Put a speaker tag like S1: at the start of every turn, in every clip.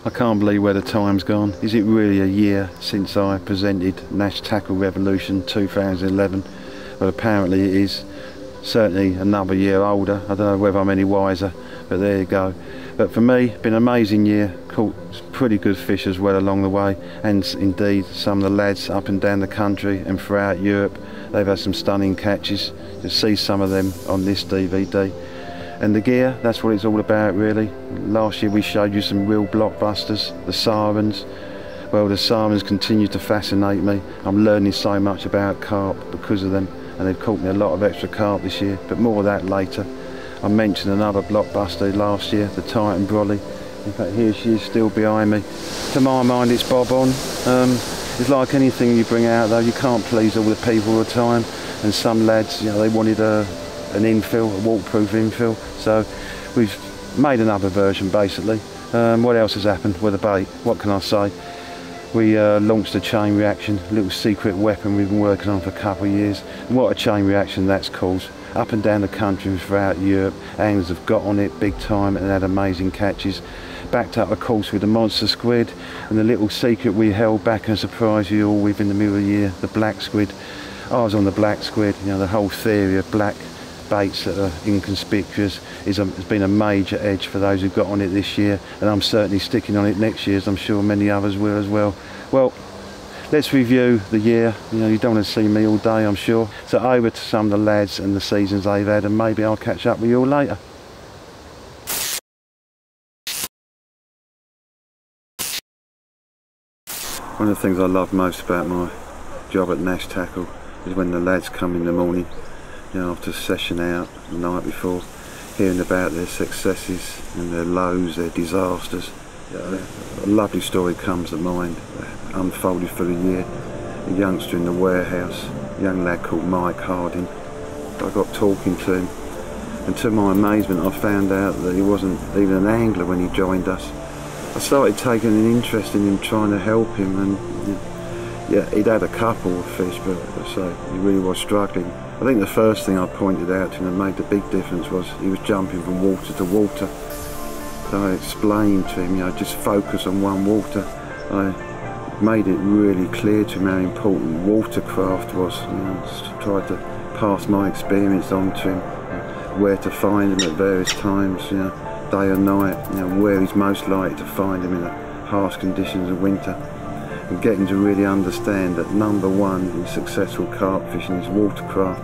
S1: I can't believe where the time's gone. Is it really a year since I presented Nash Tackle Revolution 2011? Well, apparently it is. Certainly another year older. I don't know whether I'm any wiser, but there you go. But for me, been an amazing year. Caught pretty good fish as well along the way, and indeed some of the lads up and down the country and throughout Europe, they've had some stunning catches. You'll see some of them on this DVD. And the gear, that's what it's all about really. Last year we showed you some real blockbusters, the sirens. Well, the sirens continue to fascinate me. I'm learning so much about carp because of them, and they've caught me a lot of extra carp this year, but more of that later. I mentioned another blockbuster last year, the Titan brolly. In fact, here she is still behind me. To my mind, it's bob on. It's like anything you bring out though, you can't please all the people all the time, and some lads, you know, they wanted an infill, a waterproof infill, so we've made another version basically. What else has happened with the bait? What can I say? We launched a chain reaction, a little secret weapon we've been working on for a couple of years. And what a chain reaction that's caused. Up and down the country and throughout Europe, anglers have got on it big time and had amazing catches. Backed up of course with the monster squid, and the little secret we held back and surprised you all with in the middle of the year, the black squid. I was on the black squid, you know, the whole theory of black baits that are inconspicuous has been a major edge for those who got on it this year, and I'm certainly sticking on it next year, as I'm sure many others will as well. Well, let's review the year. You know, you don't want to see me all day, I'm sure. So over to some of the lads and the seasons they've had, and maybe I'll catch up with you all later. One of the things I love most about my job at Nash Tackle is when the lads come in the morning, you know, after a session out the night before, hearing about their successes and their lows, their disasters. A lovely story comes to mind, unfolded for the year. A youngster in the warehouse, a young lad called Mike Harding. I got talking to him, and to my amazement I found out that he wasn't even an angler when he joined us. I started taking an interest in him, trying to help him, and yeah, he'd had a couple of fish, but so he really was struggling. I think the first thing I pointed out to him that made the big difference was he was jumping from water to water. So I explained to him, you know, just focus on one water. I made it really clear to him how important watercraft was. You know, tried to pass my experience on to him, where to find him at various times, you know, day or night, you know, where he's most likely to find him in the harsh conditions of winter. And getting to really understand that number one in successful carp fishing is watercraft,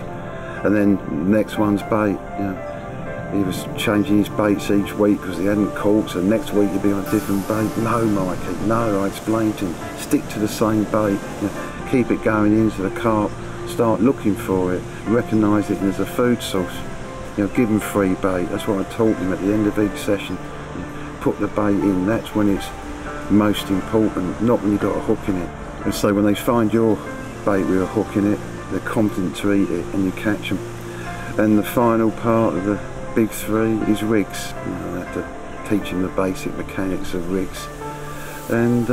S1: and then the next one's bait. You know, he was changing his baits each week because he hadn't caught, so next week he'd be on a different bait. No, Mikey, no, I explained to him, stick to the same bait, you know, keep it going into the carp, start looking for it, recognise it as a food source. You know, give him free bait. That's what I taught him at the end of each session. You know, put the bait in, that's when it's most important, not when you've got a hook in it. And so when they find your bait with a hook in it, they're confident to eat it and you catch them. And the final part of the big three is rigs. You know, I have to teach them the basic mechanics of rigs. And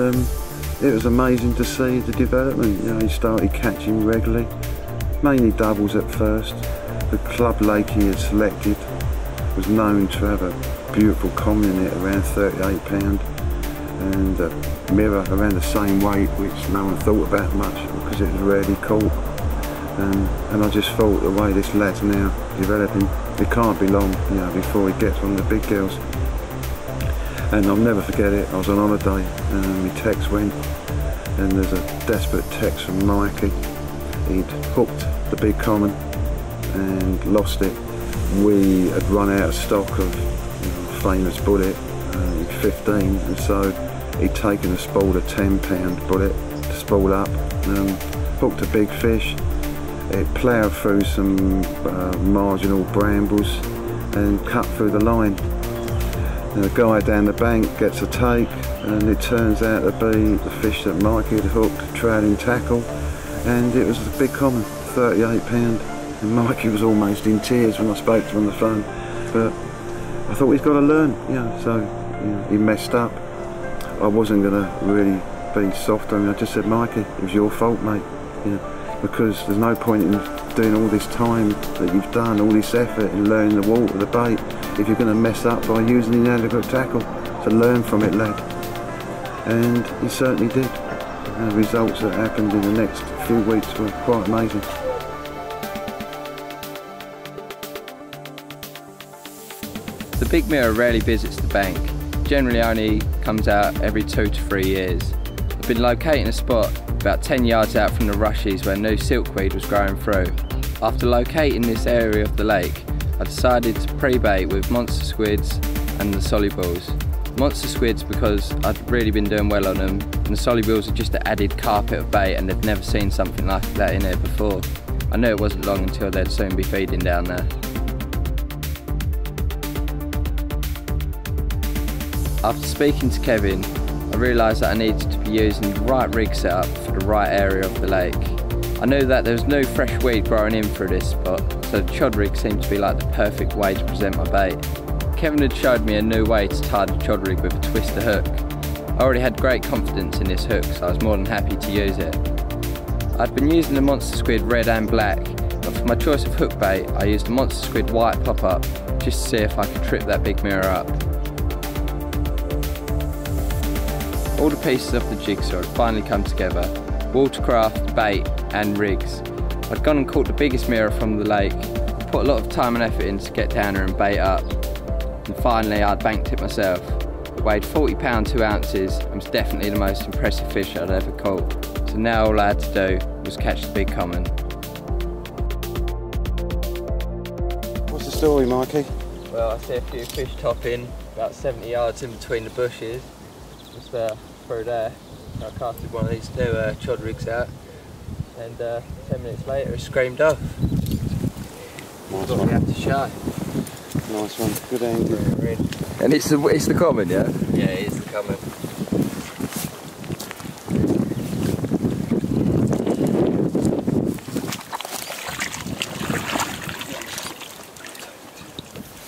S1: it was amazing to see the development. You know, he started catching regularly, mainly doubles at first. The club lake he had selected was known to have a beautiful common in it, around 38 pound. And a mirror around the same weight, which no one thought about much because it was rarely caught. And I just thought the way this lad's now developing, it can't be long, you know, before he gets one of the big girls. And I'll never forget it. I was on holiday and my text went, and there's a desperate text from Mikey. He'd hooked the big common and lost it. We had run out of stock of famous bullet, 15, and so he'd taken a spool of 10-pound bullet to spool up, hooked a big fish. It ploughed through some marginal brambles and cut through the line. And the guy down the bank gets a take, and it turns out to be the fish that Mikey had hooked, trailing tackle, and it was a big common, 38-pound. And Mikey was almost in tears when I spoke to him on the phone. But I thought he's got to learn, so he messed up. I wasn't going to really be soft on him. I just said, Mikey, it was your fault, mate. Because there's no point in doing all this time that you've done, all this effort in learning the water, the bait, if you're going to mess up by using inadequate tackle. So learn from it, lad. And he certainly did. The results that happened in the next few weeks were quite amazing.
S2: The big mirror rarely visits the bank. Generally only comes out every 2 to 3 years. I've been locating a spot about 10 yards out from the rushes where new silkweed was growing through. After locating this area of the lake, I decided to pre-bait with monster squids and the solubles. Monster squids because I'd really been doing well on them, and the solubles are just an added carpet of bait, and they've never seen something like that in here before. I knew it wasn't long until they'd soon be feeding down there. After speaking to Kevin, I realised that I needed to be using the right rig setup for the right area of the lake. I knew that there was no fresh weed growing in through this spot, so the chod rig seemed to be like the perfect way to present my bait. Kevin had showed me a new way to tie the chod rig with a twister hook. I already had great confidence in this hook, so I was more than happy to use it. I'd been using the monster squid red and black, but for my choice of hook bait, I used the monster squid white pop-up just to see if I could trip that big mirror up. All the pieces of the jigsaw had finally come together: watercraft, bait and rigs. I'd gone and caught the biggest mirror from the lake, put a lot of time and effort in to get down there and bait up. And finally I'd banked it myself. It weighed 40 pounds 2 ounces and was definitely the most impressive fish I'd ever caught. So now all I had to do was catch the big common.
S1: What's the story, Mikey?
S2: Well, I see a few fish topping about 70 yards in between the bushes. Just through there. So I casted one of these new chod rigs out, and 10 minutes later it screamed off.
S1: Nice
S2: one. We have to show.
S1: Nice one, good angle.
S2: And it's the common, yeah? Yeah, it is the common.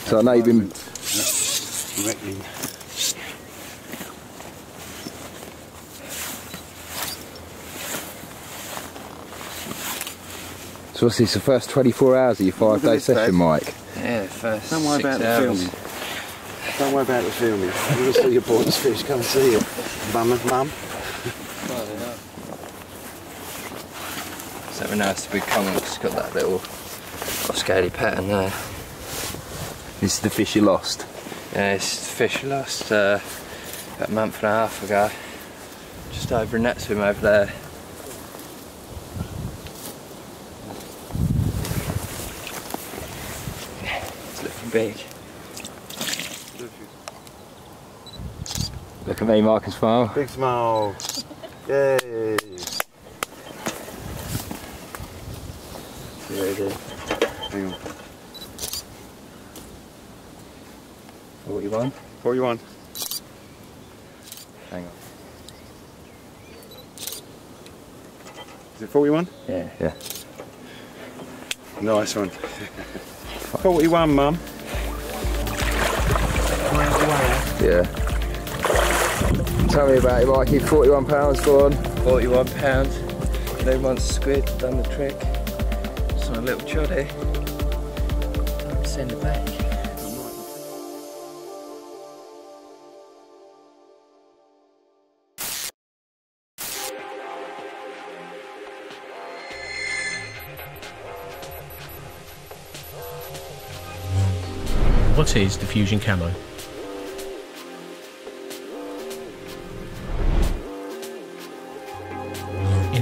S2: So I know you've been
S1: reckoning.
S2: So what's this, the first 24 hours of your 5-day session, Mike?
S3: Yeah, first
S1: Don't worry
S3: 6
S1: about
S3: hours.
S1: the filming. Don't worry about the filming. You'll see your boys fish. Come and see it. Mum and mum.
S3: So we know it's a big common because it's got that little scaly pattern there.
S2: This is the fish you lost?
S3: Yeah, it's the fish I lost about a month and a half ago. Just over in that swim over there. It's looking big.
S2: Look at me, Mark, and smile.
S1: Big smile. Yay. Hang on.
S2: 41?
S1: 41.
S2: Hang on.
S1: Is it 41?
S2: Yeah. Yeah.
S1: Nice one. 41, Mum.
S2: Yeah. Tell me about it, Mikey. £41 for one.
S3: £41. No monster squid, done the trick. Just on a little choddy. Send it back.
S4: What is Diffusion camo?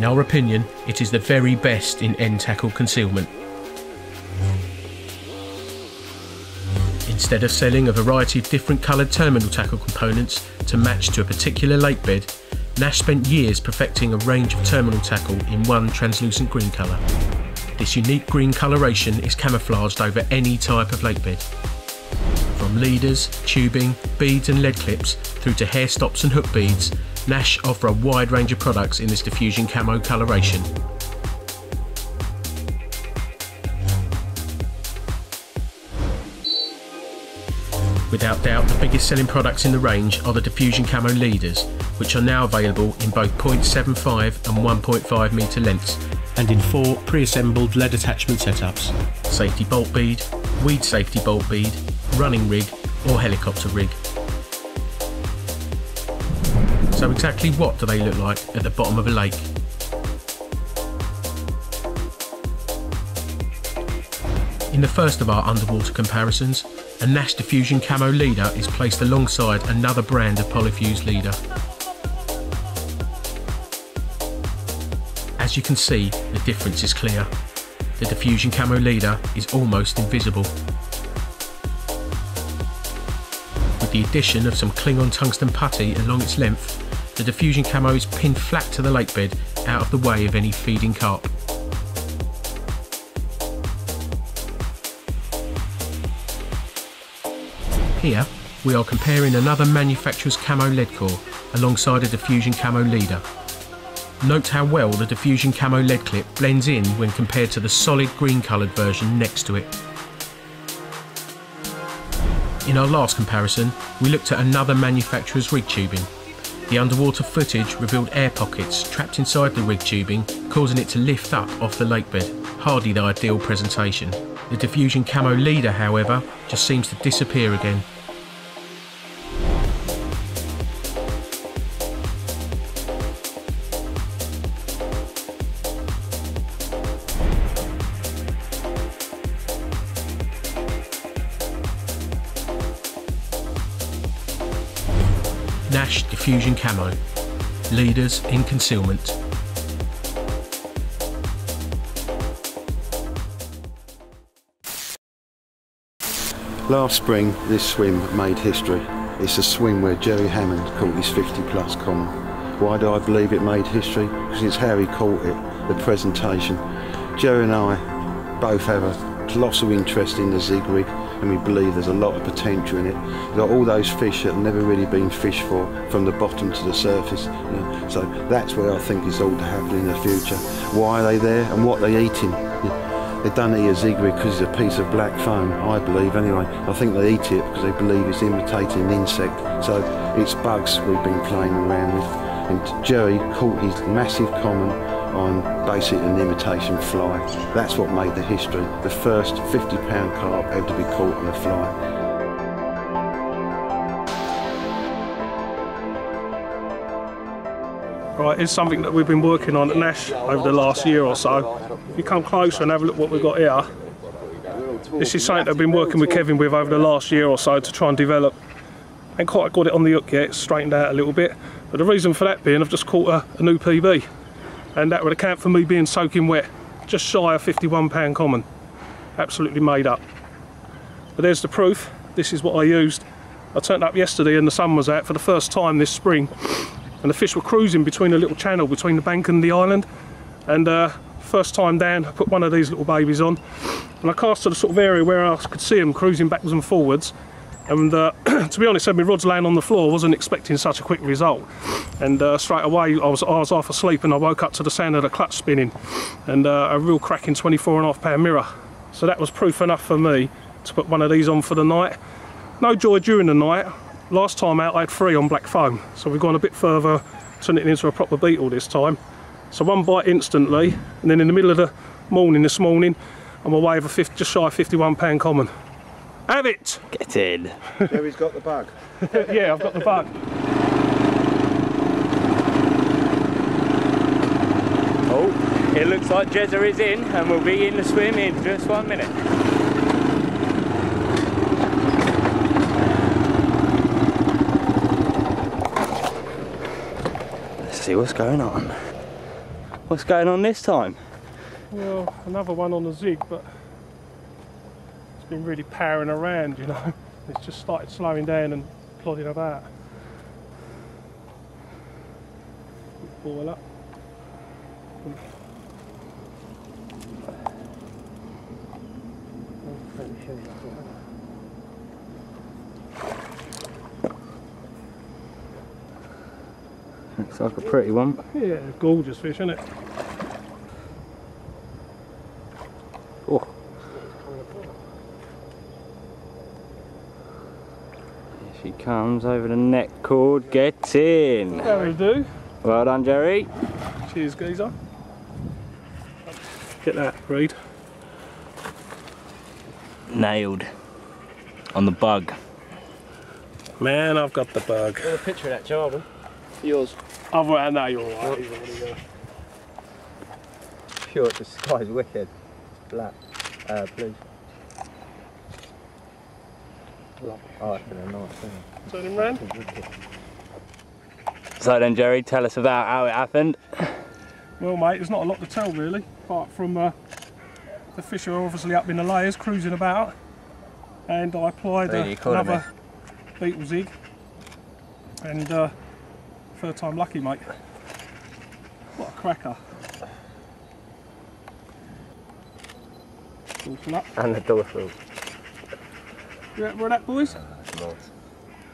S4: In our opinion, it is the very best in end tackle concealment. Instead of selling a variety of different coloured terminal tackle components to match to a particular lake bed, Nash spent years perfecting a range of terminal tackle in one translucent green colour. This unique green coloration is camouflaged over any type of lake bed. From leaders, tubing, beads and lead clips through to hair stops and hook beads, Nash offer a wide range of products in this diffusion camo coloration. Without doubt, the biggest selling products in the range are the diffusion camo leaders, which are now available in both 0.75 and 1.5 metre lengths and in 4 pre-assembled lead attachment setups: safety bolt bead, weed safety bolt bead, running rig or helicopter rig. So exactly what do they look like at the bottom of a lake? In the first of our underwater comparisons, a Nash diffusion camo leader is placed alongside another brand of polyfused leader. As you can see, the difference is clear. The diffusion camo leader is almost invisible. With the addition of some Klingon tungsten putty along its length, the diffusion camo is pinned flat to the lake bed, out of the way of any feeding carp. Here, we are comparing another manufacturer's camo lead core alongside a diffusion camo leader. Note how well the diffusion camo lead clip blends in when compared to the solid green coloured version next to it. In our last comparison, we looked at another manufacturer's rig tubing. The underwater footage revealed air pockets trapped inside the rig tubing, causing it to lift up off the lake bed. Hardly the ideal presentation. The diffusion camo leader, however, just seems to disappear again. Nash diffusion camo, leaders in concealment.
S1: Last spring, this swim made history. It's a swim where Jerry Hammond caught his 50+ common. Why do I believe it made history? Because it's how he caught it, the presentation. Jerry and I both have a colossal interest in the zig rig, and we believe there's a lot of potential in it. We've got all those fish that have never really been fished for, from the bottom to the surface. You know? So that's where I think it's all to happen in the future. Why are they there and what they're eating? They don't eat a zig rig because it's a piece of black foam, I believe anyway. I think they eat it because they believe it's imitating an insect. So it's bugs we've been playing around with. And Jerry caught his massive common on basically an imitation fly. That's what made the history. The first 50-pound carp ever to be caught on a fly.
S5: Right, it's something that we've been working on at Nash over the last year or so. If you come closer and have a look what we've got here, this is something that I've been working with Kevin with over the last year or so to try and develop. Ain't quite got it on the hook yet, it's straightened out a little bit. But the reason for that being, I've just caught a new PB. And that would account for me being soaking wet. Just shy of 51-pound common. Absolutely made up. But there's the proof. This is what I used. I turned up yesterday and the sun was out for the first time this spring. And the fish were cruising between a little channel between the bank and the island. And first time down, I put one of these little babies on. And I cast to the sort of area where I could see them cruising backwards and forwards. And to be honest, I had my rods laying on the floor. I wasn't expecting such a quick result. And straight away, I was half asleep and I woke up to the sound of the clutch spinning. And a real cracking 24.5-pound mirror. So that was proof enough for me to put one of these on for the night. No joy during the night. Last time out I had 3 on black foam, so we've gone a bit further, turned it into a proper beetle this time. So one bite instantly, and then in the middle of the morning this morning, I'm away with a just shy of 51-pound common. Have it!
S3: Get in.
S1: Jerry's got the bug.
S5: Yeah, I've got the bug.
S6: Oh, it looks like Jezza is in, and we'll be in the swim in just 1 minute. See what's going on. What's going on this time?
S5: Well, another one on the zig, but it's been really powering around, you know. It's just started slowing down and plodding about. Boil up.
S6: Looks like a pretty one.
S5: Yeah, gorgeous fish, isn't it?
S6: Oh. Here she comes over the net cord. Get in.
S5: How we do.
S6: Well done, Jerry.
S5: Cheers, geezer. Get that, Reed.
S6: Nailed. On the bug.
S5: Man, I've got the bug.
S3: Got a picture of that Jarman. Yours.
S5: Oh, well, no, you're alright. He's already there.
S3: Pure, the sky's wicked. Black. Blue. Oh, that's been a nice thing.
S5: Turn him round.
S6: So then, Jerry, tell us about how it happened.
S5: Well, mate, there's not a lot to tell really, apart from the fish are obviously up in the layers, cruising about, and I applied another beetle zig, and third time lucky, mate. What a cracker. Open up.
S3: And the dorsal.
S5: You ready for that, boys?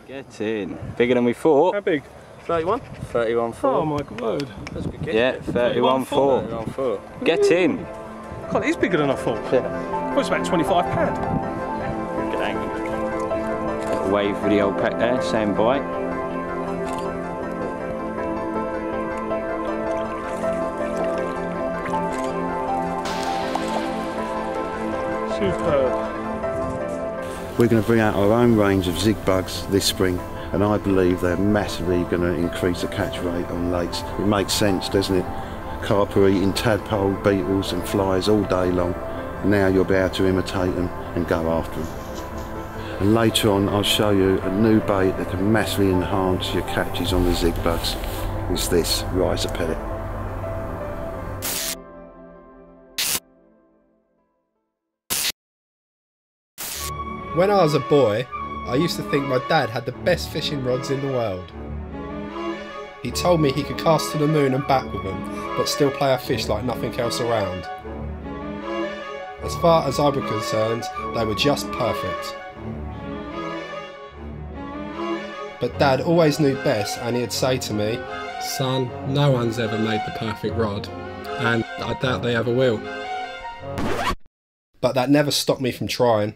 S6: Get in. Bigger than we thought.
S5: How big?
S3: 31? 31 4.
S5: Oh my word.
S3: That's a good guess.
S6: Yeah, 31 4.
S3: 31 4.
S6: Get in.
S5: God, it is bigger than I thought.
S3: Yeah.
S5: Well, it's about 25 pound.
S6: Good angle. Little wave for the old pack there, same bite.
S5: Superb.
S1: We're going to bring out our own range of zig bugs this spring, and I believe they're massively going to increase the catch rate on lakes. It makes sense, doesn't it? Carp are eating tadpole, beetles and flies all day long. Now you'll be able to imitate them and go after them. And later on I'll show you a new bait that can massively enhance your catches on the zig bugs. It's this riser pellet.
S7: When I was a boy, I used to think my dad had the best fishing rods in the world. He told me he could cast to the moon and back with them, but still play a fish like nothing else around. As far as I was concerned, they were just perfect. But Dad always knew best, and he'd say to me, "Son, no one's ever made the perfect rod, and I doubt they ever will." But that never stopped me from trying.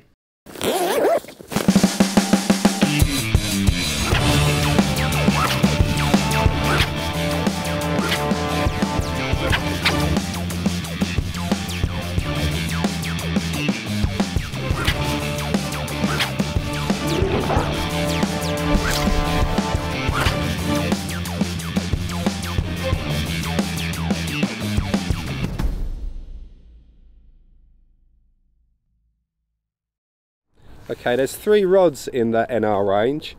S7: Okay, there's 3 rods in the NR range.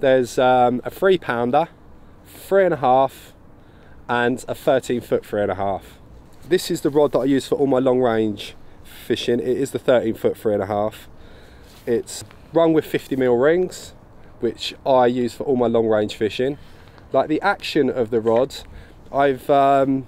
S7: There's a 3-pounder, 3.5, and a 13-foot 3.5. This is the rod that I use for all my long range fishing. It is the 13-foot 3.5. It's rung with 50mm rings, which I use for all my long range fishing. Like the action of the rod, I've come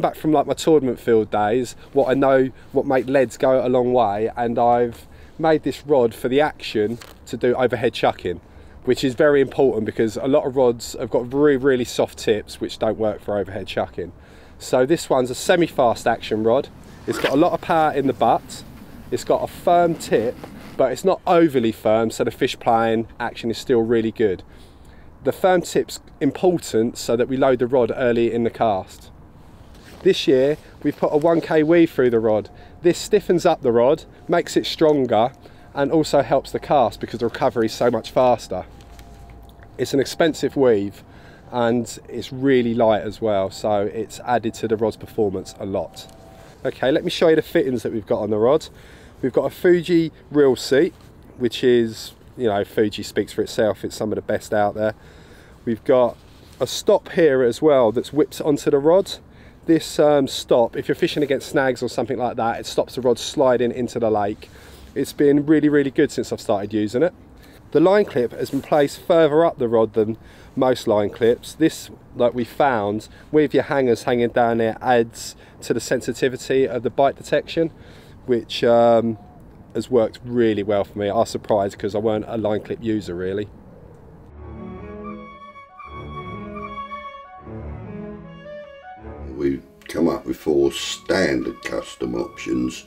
S7: back from like my tournament field days, what I know what make leads go a long way, and I've made this rod for the action to do overhead chucking, which is very important because a lot of rods have got really soft tips which don't work for overhead chucking. So this one's a semi-fast action rod. It's got a lot of power in the butt, it's got a firm tip, but it's not overly firm, so the fish playing action is still really good. The firm tip's important so that we load the rod early in the cast. This year we've put a 1K weave through the rod. This stiffens up the rod, makes it stronger, and also helps the cast because the recovery is so much faster. It's an expensive weave and it's really light as well, so it's added to the rod's performance a lot. Okay, let me show you the fittings that we've got on the rod. We've got a Fuji reel seat, which is, you know, Fuji speaks for itself, it's some of the best out there. We've got a stop here as well that's whipped onto the rod. this stop, if you're fishing against snags or something like that, it stops the rod sliding into the lake. It's been really, really good since I've started using it. The line clip has been placed further up the rod than most line clips. This, like we found, with your hangers hanging down there, adds to the sensitivity of the bite detection, which has worked really well for me. I was surprised because I weren't a line clip user really.
S8: We've come up with 4 standard custom options,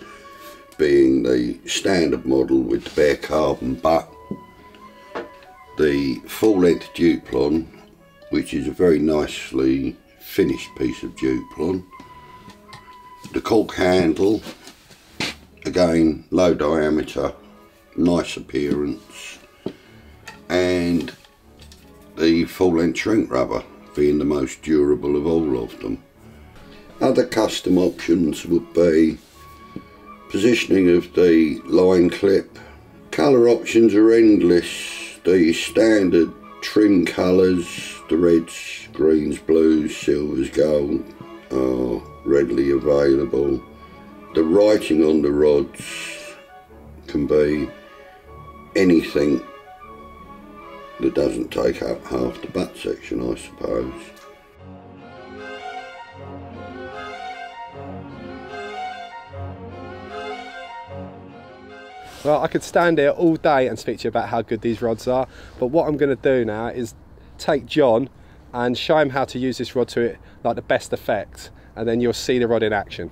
S8: being the standard model with the bare carbon butt, the full length duplon, which is a very nicely finished piece of duplon, the cork handle, again low diameter, nice appearance, and the full length shrink rubber, being the most durable of all of them. Other custom options would be positioning of the line clip. Colour options are endless. The standard trim colours, the reds, greens, blues, silvers, gold, are readily available. The writing on the rods can be anything that doesn't take up half the butt section, I suppose.
S7: Well, I could stand here all day and speak to you about how good these rods are, but what I'm going to do now is take John and show him how to use this rod to it like the best effect, and then you'll see the rod in action.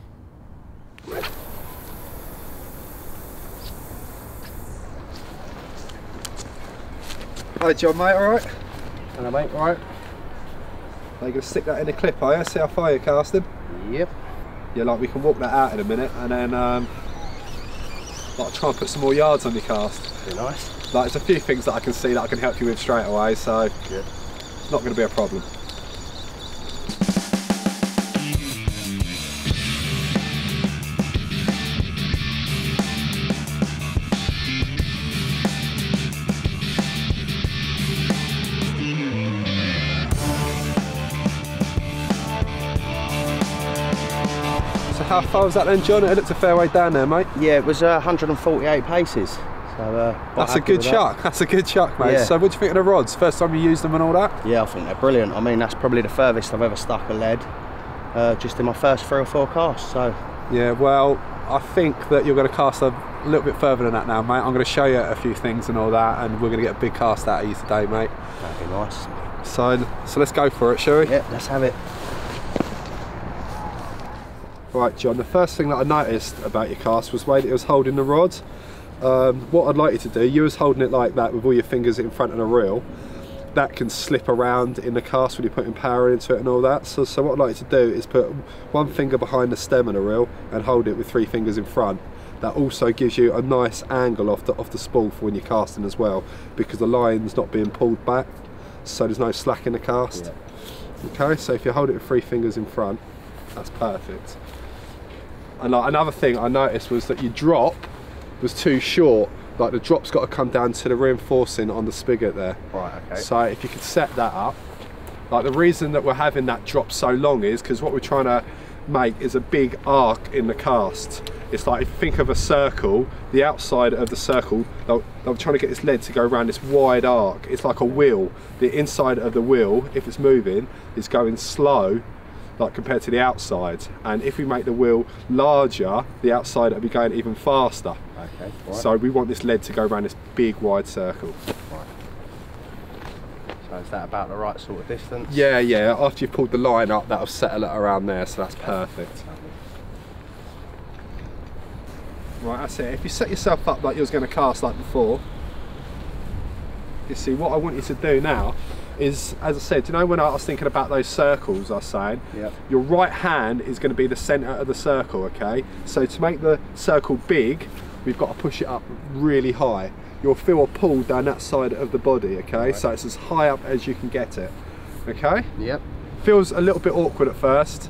S7: Hi John, mate, alright?
S3: Hello mate, alright?
S7: Are you going to stick that in the clip, are you? See how far you're casting?
S3: Yep.
S7: Yeah, like we can walk that out in a minute, and then like try and put some more yards on your cast.
S3: Be nice.
S7: Like there's a few things that I can see that I can help you with straight away, so
S3: good.
S7: It's not going to be a problem. How far was that then, John? It looked a fair way down there, mate.
S3: Yeah, it was 148 paces. So
S7: that's a good chuck. That's a good chuck, mate. Yeah. So what do you think of the rods? First time you used them and all that?
S3: Yeah, I think they're brilliant. I mean, that's probably the furthest I've ever stuck a lead, just in my first 3 or 4 casts. So
S7: yeah, well, I think that you're going to cast a little bit further than that now, mate. I'm going to show you a few things and all that, and we're going to get a big cast out of you today, mate.
S3: That'd be nice.
S7: So let's go for it, shall we?
S3: Yeah, let's have it.
S7: Right, John, the first thing that I noticed about your cast was the way that it was holding the rod. What I'd like you to do, you was holding it like that with all your fingers in front of the reel. That can slip around in the cast when you're putting power into it and all that. So what I'd like you to do is put one finger behind the stem of the reel and hold it with 3 fingers in front. That also gives you a nice angle off the spool for when you're casting as well, because the line's not being pulled back, so there's no slack in the cast. Yeah. Okay, so if you hold it with 3 fingers in front, that's perfect. And like another thing I noticed was that your drop was too short. Like the drop's got to come down to the reinforcing on the spigot there.
S3: Right, okay.
S7: So if you could set that up. Like the reason that we're having that drop so long is because what we're trying to make is a big arc in the cast. It's like if you think of a circle, the outside of the circle, they're trying to get this lead to go around this wide arc. It's like a wheel. The inside of the wheel, if it's moving, is going slow, like compared to the outside, and if we make the wheel larger, the outside will be going even faster.
S3: Okay. Right.
S7: So we want this lead to go around this big wide circle.
S3: Right. So is that about the right sort of distance?
S7: Yeah, yeah. After you've pulled the line up, that'll settle it around there, so that's perfect. Right, that's it. If you set yourself up like you was going to cast like before, you see what I want you to do now is, as I said, you know when I was thinking about those circles I was saying,
S3: yep.
S7: Your right hand is going to be the centre of the circle, okay? So to make the circle big, we've got to push it up really high. You'll feel a pull down that side of the body, okay? Right. So it's as high up as you can get it, okay?
S3: Yep.
S7: Feels a little bit awkward at first.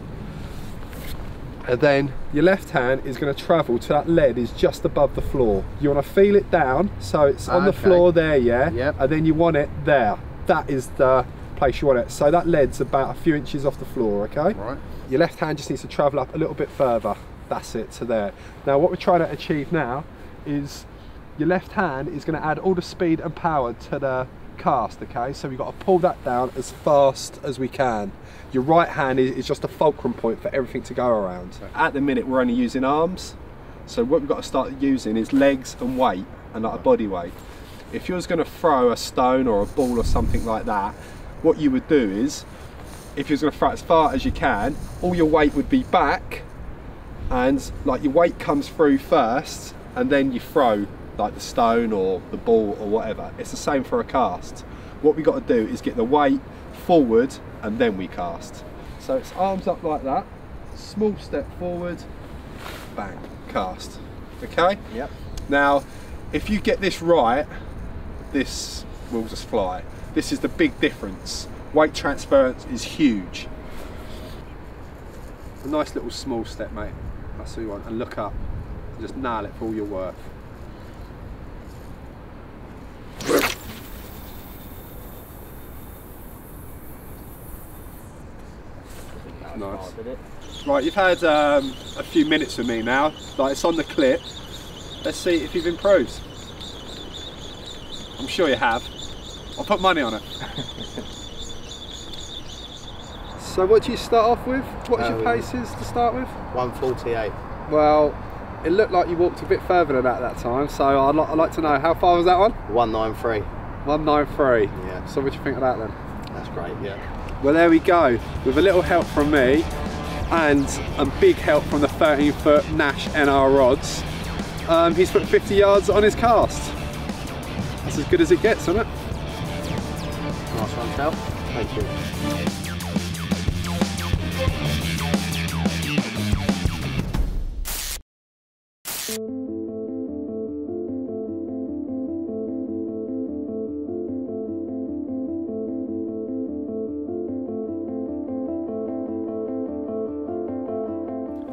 S7: And then your left hand is going to travel to that lead is just above the floor. You want to feel it down, so it's on the floor there, yeah?
S3: Yep.
S7: And then you want it there. That is the place you want it. So that lead's about a few inches off the floor, okay?
S3: Right.
S7: your left hand just needs to travel up a little bit further. That's it, to there. Now what we're trying to achieve now is your left hand is going to add all the speed and power to the cast, okay? So we've got to pull that down as fast as we can. Your right hand is just a fulcrum point for everything to go around. At the minute we're only using arms, so what we've got to start using is legs and weight, and like a body weight. If you was going to throw a stone or a ball or something like that, what you would do is, if you was going to throw it as far as you can, all your weight would be back, and like your weight comes through first, and then you throw like the stone or the ball or whatever. It's the same for a cast. What we got to do is get the weight forward and then we cast. So it's arms up like that, small step forward, bang, cast. Okay?
S3: Yep.
S7: Now, if you get this right, this will just fly. This is the big difference. Weight transference is huge. A nice little small step, mate. That's what you want. And look up. Just nail it for all you're worth. Nice. Right, you've had a few minutes with me now. Like, it's on the clip. Let's see if you've improved. I'm sure you have. I'll put money on it. So what do you start off with? What's your paces to start with?
S3: 148.
S7: Well, it looked like you walked a bit further than that time, so I'd like to know, how far was that one?
S3: 193.
S7: 193.
S3: Yeah.
S7: So what do you think of that then?
S3: That's great, yeah.
S7: Well, there we go. With a little help from me and a big help from the 13-foot Nash NR rods, he's put 50 yards on his cast. That's as good as it gets, isn't it?
S3: Nice one, Cal. Thank you.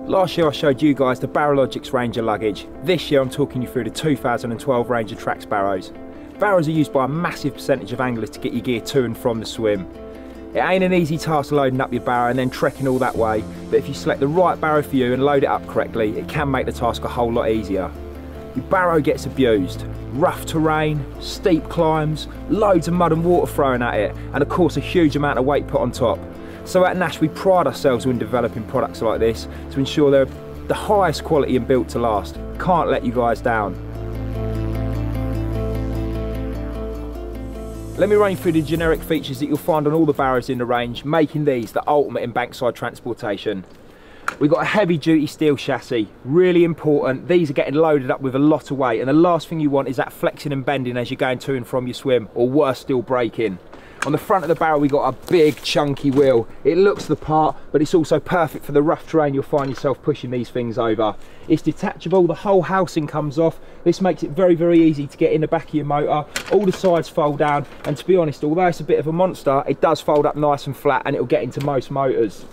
S9: Last year I showed you guys the Barrowlogic's range of luggage. This year I'm talking you through the 2012 range of Trakx barrows. Barrows are used by a massive percentage of anglers to get your gear to and from the swim. It ain't an easy task loading up your barrow and then trekking all that way, but if you select the right barrow for you and load it up correctly, it can make the task a whole lot easier. Your barrow gets abused. Rough terrain, steep climbs, loads of mud and water thrown at it, and of course a huge amount of weight put on top. So at Nash we pride ourselves in developing products like this to ensure they're the highest quality and built to last. Can't let you guys down. Let me run you through the generic features that you'll find on all the barrows in the range, making these the ultimate in bankside transportation. We've got a heavy duty steel chassis, really important. These are getting loaded up with a lot of weight, and the last thing you want is that flexing and bending as you're going to and from your swim, or worse still, braking. On the front of the barrow we got a big chunky wheel. It looks the part, but it's also perfect for the rough terrain you'll find yourself pushing these things over. It's detachable, the whole housing comes off. This makes it very, very easy to get in the back of your motor. All the sides fold down, and to be honest, although it's a bit of a monster, it does fold up nice and flat and it'll get into most motors.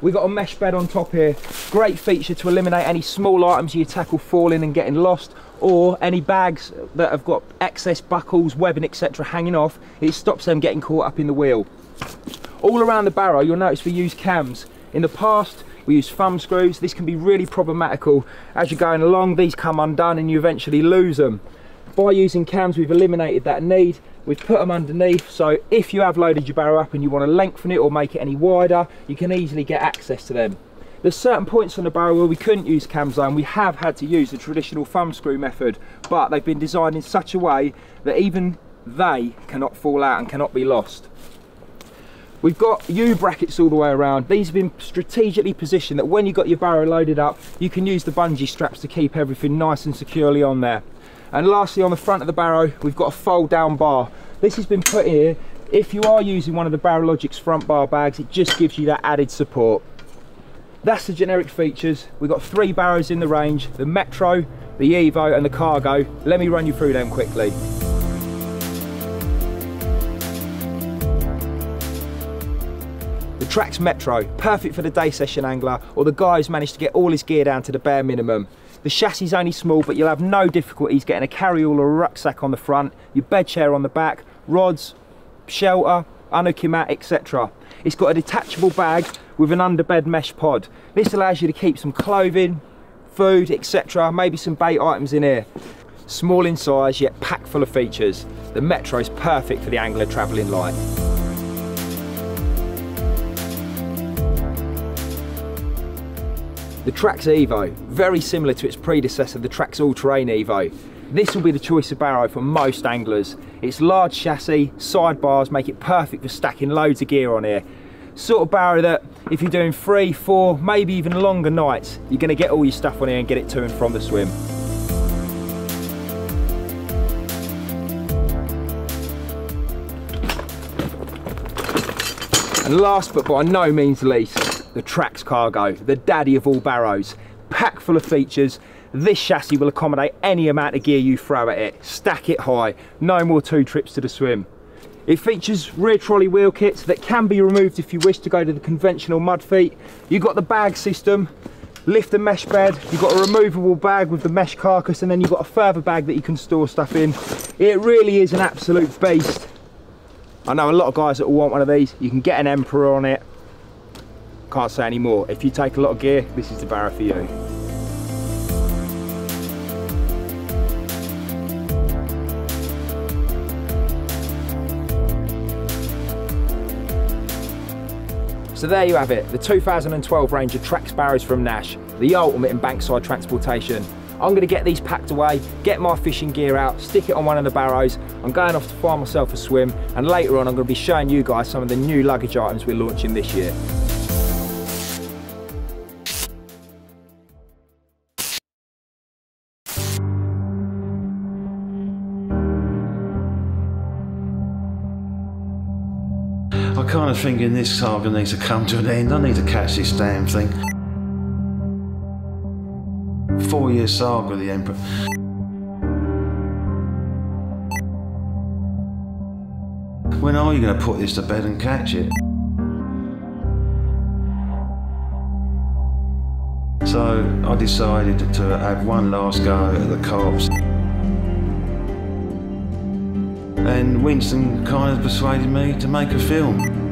S9: We've got a mesh bed on top here. Great feature to eliminate any small items you tackle falling and getting lost, or any bags that have got excess buckles, webbing, etc. hanging off. It stops them getting caught up in the wheel. All around the barrow you'll notice we use cams. In the past we use thumb screws. This can be really problematical. As you're going along, these come undone and you eventually lose them. By using cams we've eliminated that need. We've put them underneath, so if you have loaded your barrow up and you want to lengthen it or make it any wider, you can easily get access to them. There's certain points on the barrow where we couldn't use cams and we have had to use the traditional thumb screw method, but they've been designed in such a way that even they cannot fall out and cannot be lost. We've got U-brackets all the way around. These have been strategically positioned that when you've got your barrow loaded up, you can use the bungee straps to keep everything nice and securely on there. And lastly, on the front of the barrow, we've got a fold down bar. This has been put here. If you are using one of the Barrowlogic's front bar bags, it just gives you that added support. That's the generic features. We've got 3 barrows in the range, the Metro, the Evo and the Cargo. Let me run you through them quickly. The Trakx Metro, perfect for the day session angler or the guy who's managed to get all his gear down to the bare minimum. The chassis is only small, but you'll have no difficulties getting a carry-all or a rucksack on the front, your bed chair on the back, rods, shelter, unhook mat, etc. It's got a detachable bag with an underbed mesh pod. This allows you to keep some clothing, food, etc. Maybe some bait items in here. Small in size, yet packed full of features. The Metro is perfect for the angler travelling light. The Trakx Evo, very similar to its predecessor, the Trakx All-Terrain Evo. This will be the choice of barrow for most anglers. Its large chassis, sidebars make it perfect for stacking loads of gear on here. Sort of barrow that if you're doing 3, 4, maybe even longer nights, you're going to get all your stuff on here and get it to and from the swim. And last but by no means least, the Trakx Cargo, the daddy of all barrows. Packed full of features, this chassis will accommodate any amount of gear you throw at it. Stack it high, no more 2 trips to the swim. It features rear trolley wheel kits that can be removed if you wish to go to the conventional mud feet. You've got the bag system, lift the mesh bed, you've got a removable bag with the mesh carcass, and then you've got a further bag that you can store stuff in. It really is an absolute beast. I know a lot of guys that will want one of these. You can get an Emperor on it. Can't say any more. If you take a lot of gear, this is the barrow for you. So there you have it, the 2012 range of Trakx barrows from Nash, the ultimate in bankside transportation. I'm going to get these packed away, get my fishing gear out, stick it on one of the barrows. I'm going off to find myself a swim, and later on I'm going to be showing you guys some of the new luggage items we're launching this year.
S1: I'm kind of thinking this saga needs to come to an end. I need to catch this damn thing. 4-year saga of the Emperor. When are you going to put this to bed and catch it? So I decided to have one last go at the Carps. And Winston kind of persuaded me to make a film.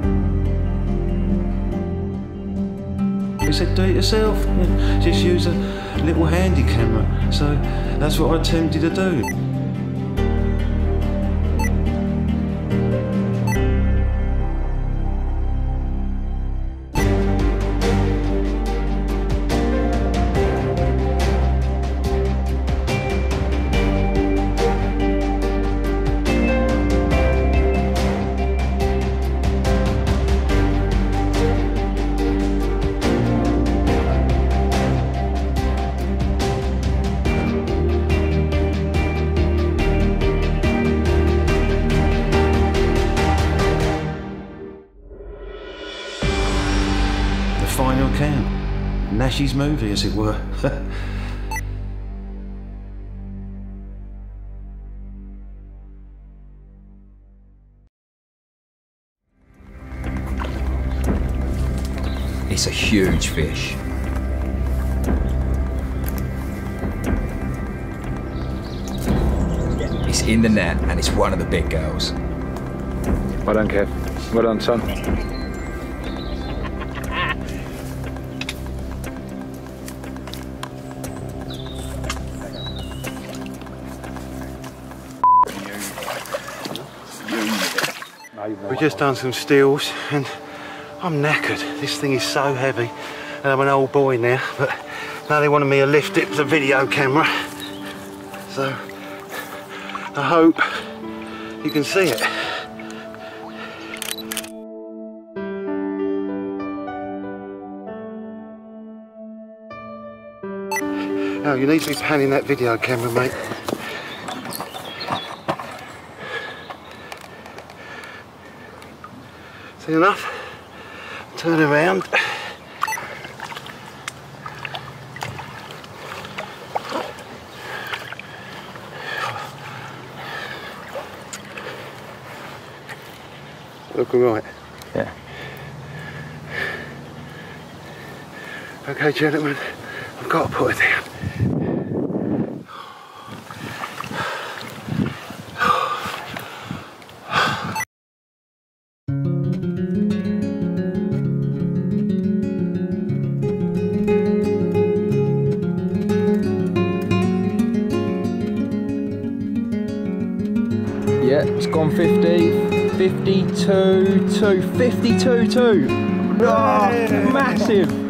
S1: He said, do it yourself, just use a little handy camera. So that's what I attempted to do. Final camp. Nash's movie, as it were.
S9: It's a huge fish. It's in the net and it's one of the big girls.
S3: Well done, Kev. Well done, son.
S1: We've just done some stills and I'm knackered. This thing is so heavy and I'm an old boy now, but now they wanted me to lift it with a video camera. So I hope you can see it. Oh, you need to be panning that video camera, mate. See enough? Turn around. Look all right?
S3: Yeah.
S1: Okay, gentlemen, I've got to put it down.
S9: it. It's gone 50, 52, 2, 52, 2. Oh, massive.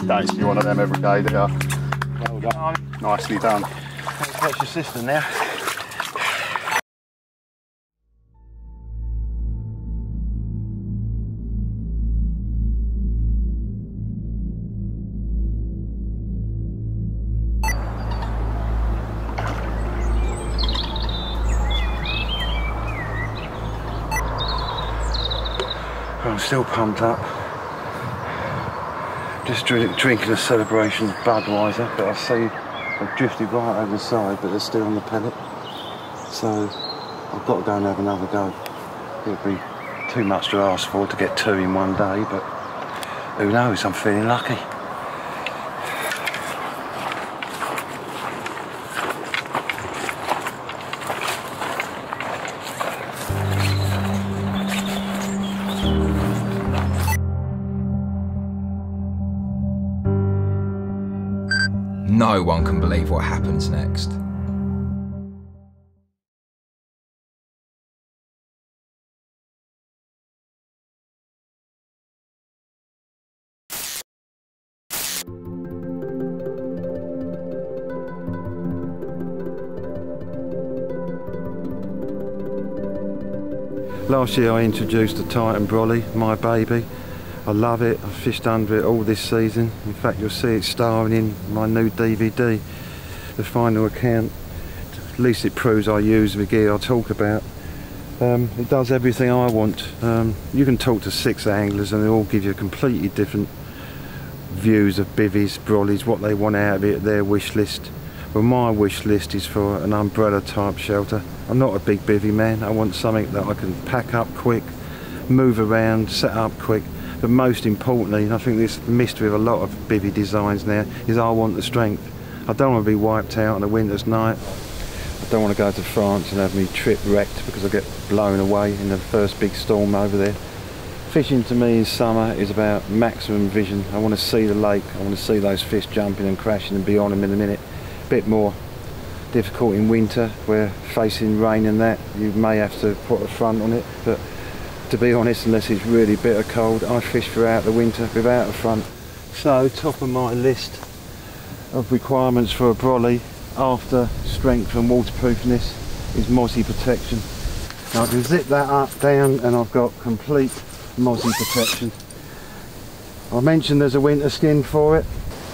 S1: Don't see one of them every day, do you? Well done. Nicely done. What's your sister now? I'm still pumped up. Just drinking a celebration of Budweiser, but I see they've drifted right over the side, but they're still on the pellet. So I've got to go and have another go. It'd be too much to ask for to get 2 in one day, but who knows, I'm feeling lucky.
S9: No one can believe what happens next.
S1: Last year I introduced the Titan brolly, my baby. I love it. I've fished under it all this season. In fact, you'll see it starring in my new DVD, the final account. At least it proves I use the gear I talk about. It does everything I want. You can talk to 6 anglers and they all give you completely different views of bivvies, brollies, what they want out of it, their wish list. Well, my wish list is for an umbrella type shelter. I'm not a big bivvy man. I want something that I can pack up quick, move around, set up quick. But most importantly, and I think this missed with a lot of bivvy designs now, is I want the strength. I don't want to be wiped out on a winter's night. I don't want to go to France and have my trip wrecked because I get blown away in the first big storm over there. Fishing to me in summer is about maximum vision. I want to see the lake, I want to see those fish jumping and crashing and be on them in a minute. Bit more difficult in winter where facing rain and that, you may have to put a front on it, but to be honest, unless it's really bitter cold, I fish throughout the winter without a front. So, top of my list of requirements for a brolly after strength and waterproofness is mozzie protection. Now I can zip that up, down, and I've got complete mozzie protection. I mentioned there's a winter skin for it.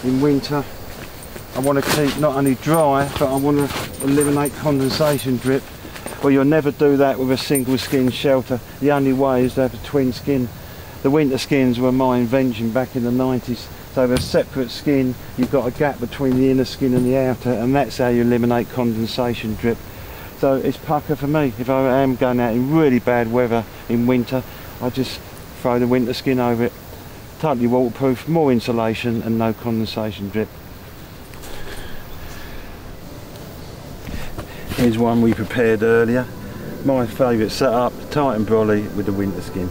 S1: In winter, I want to keep not only dry, but I want to eliminate condensation drip. Well, you'll never do that with a single skin shelter. The only way is to have a twin skin. The winter skins were my invention back in the 90s. So with a separate skin, you've got a gap between the inner skin and the outer, and that's how you eliminate condensation drip. So it's pucker for me. If I am going out in really bad weather in winter, I just throw the winter skin over it. Totally waterproof, more insulation and no condensation drip. Here's one we prepared earlier. My favourite setup, Titan brolly with the winter skin.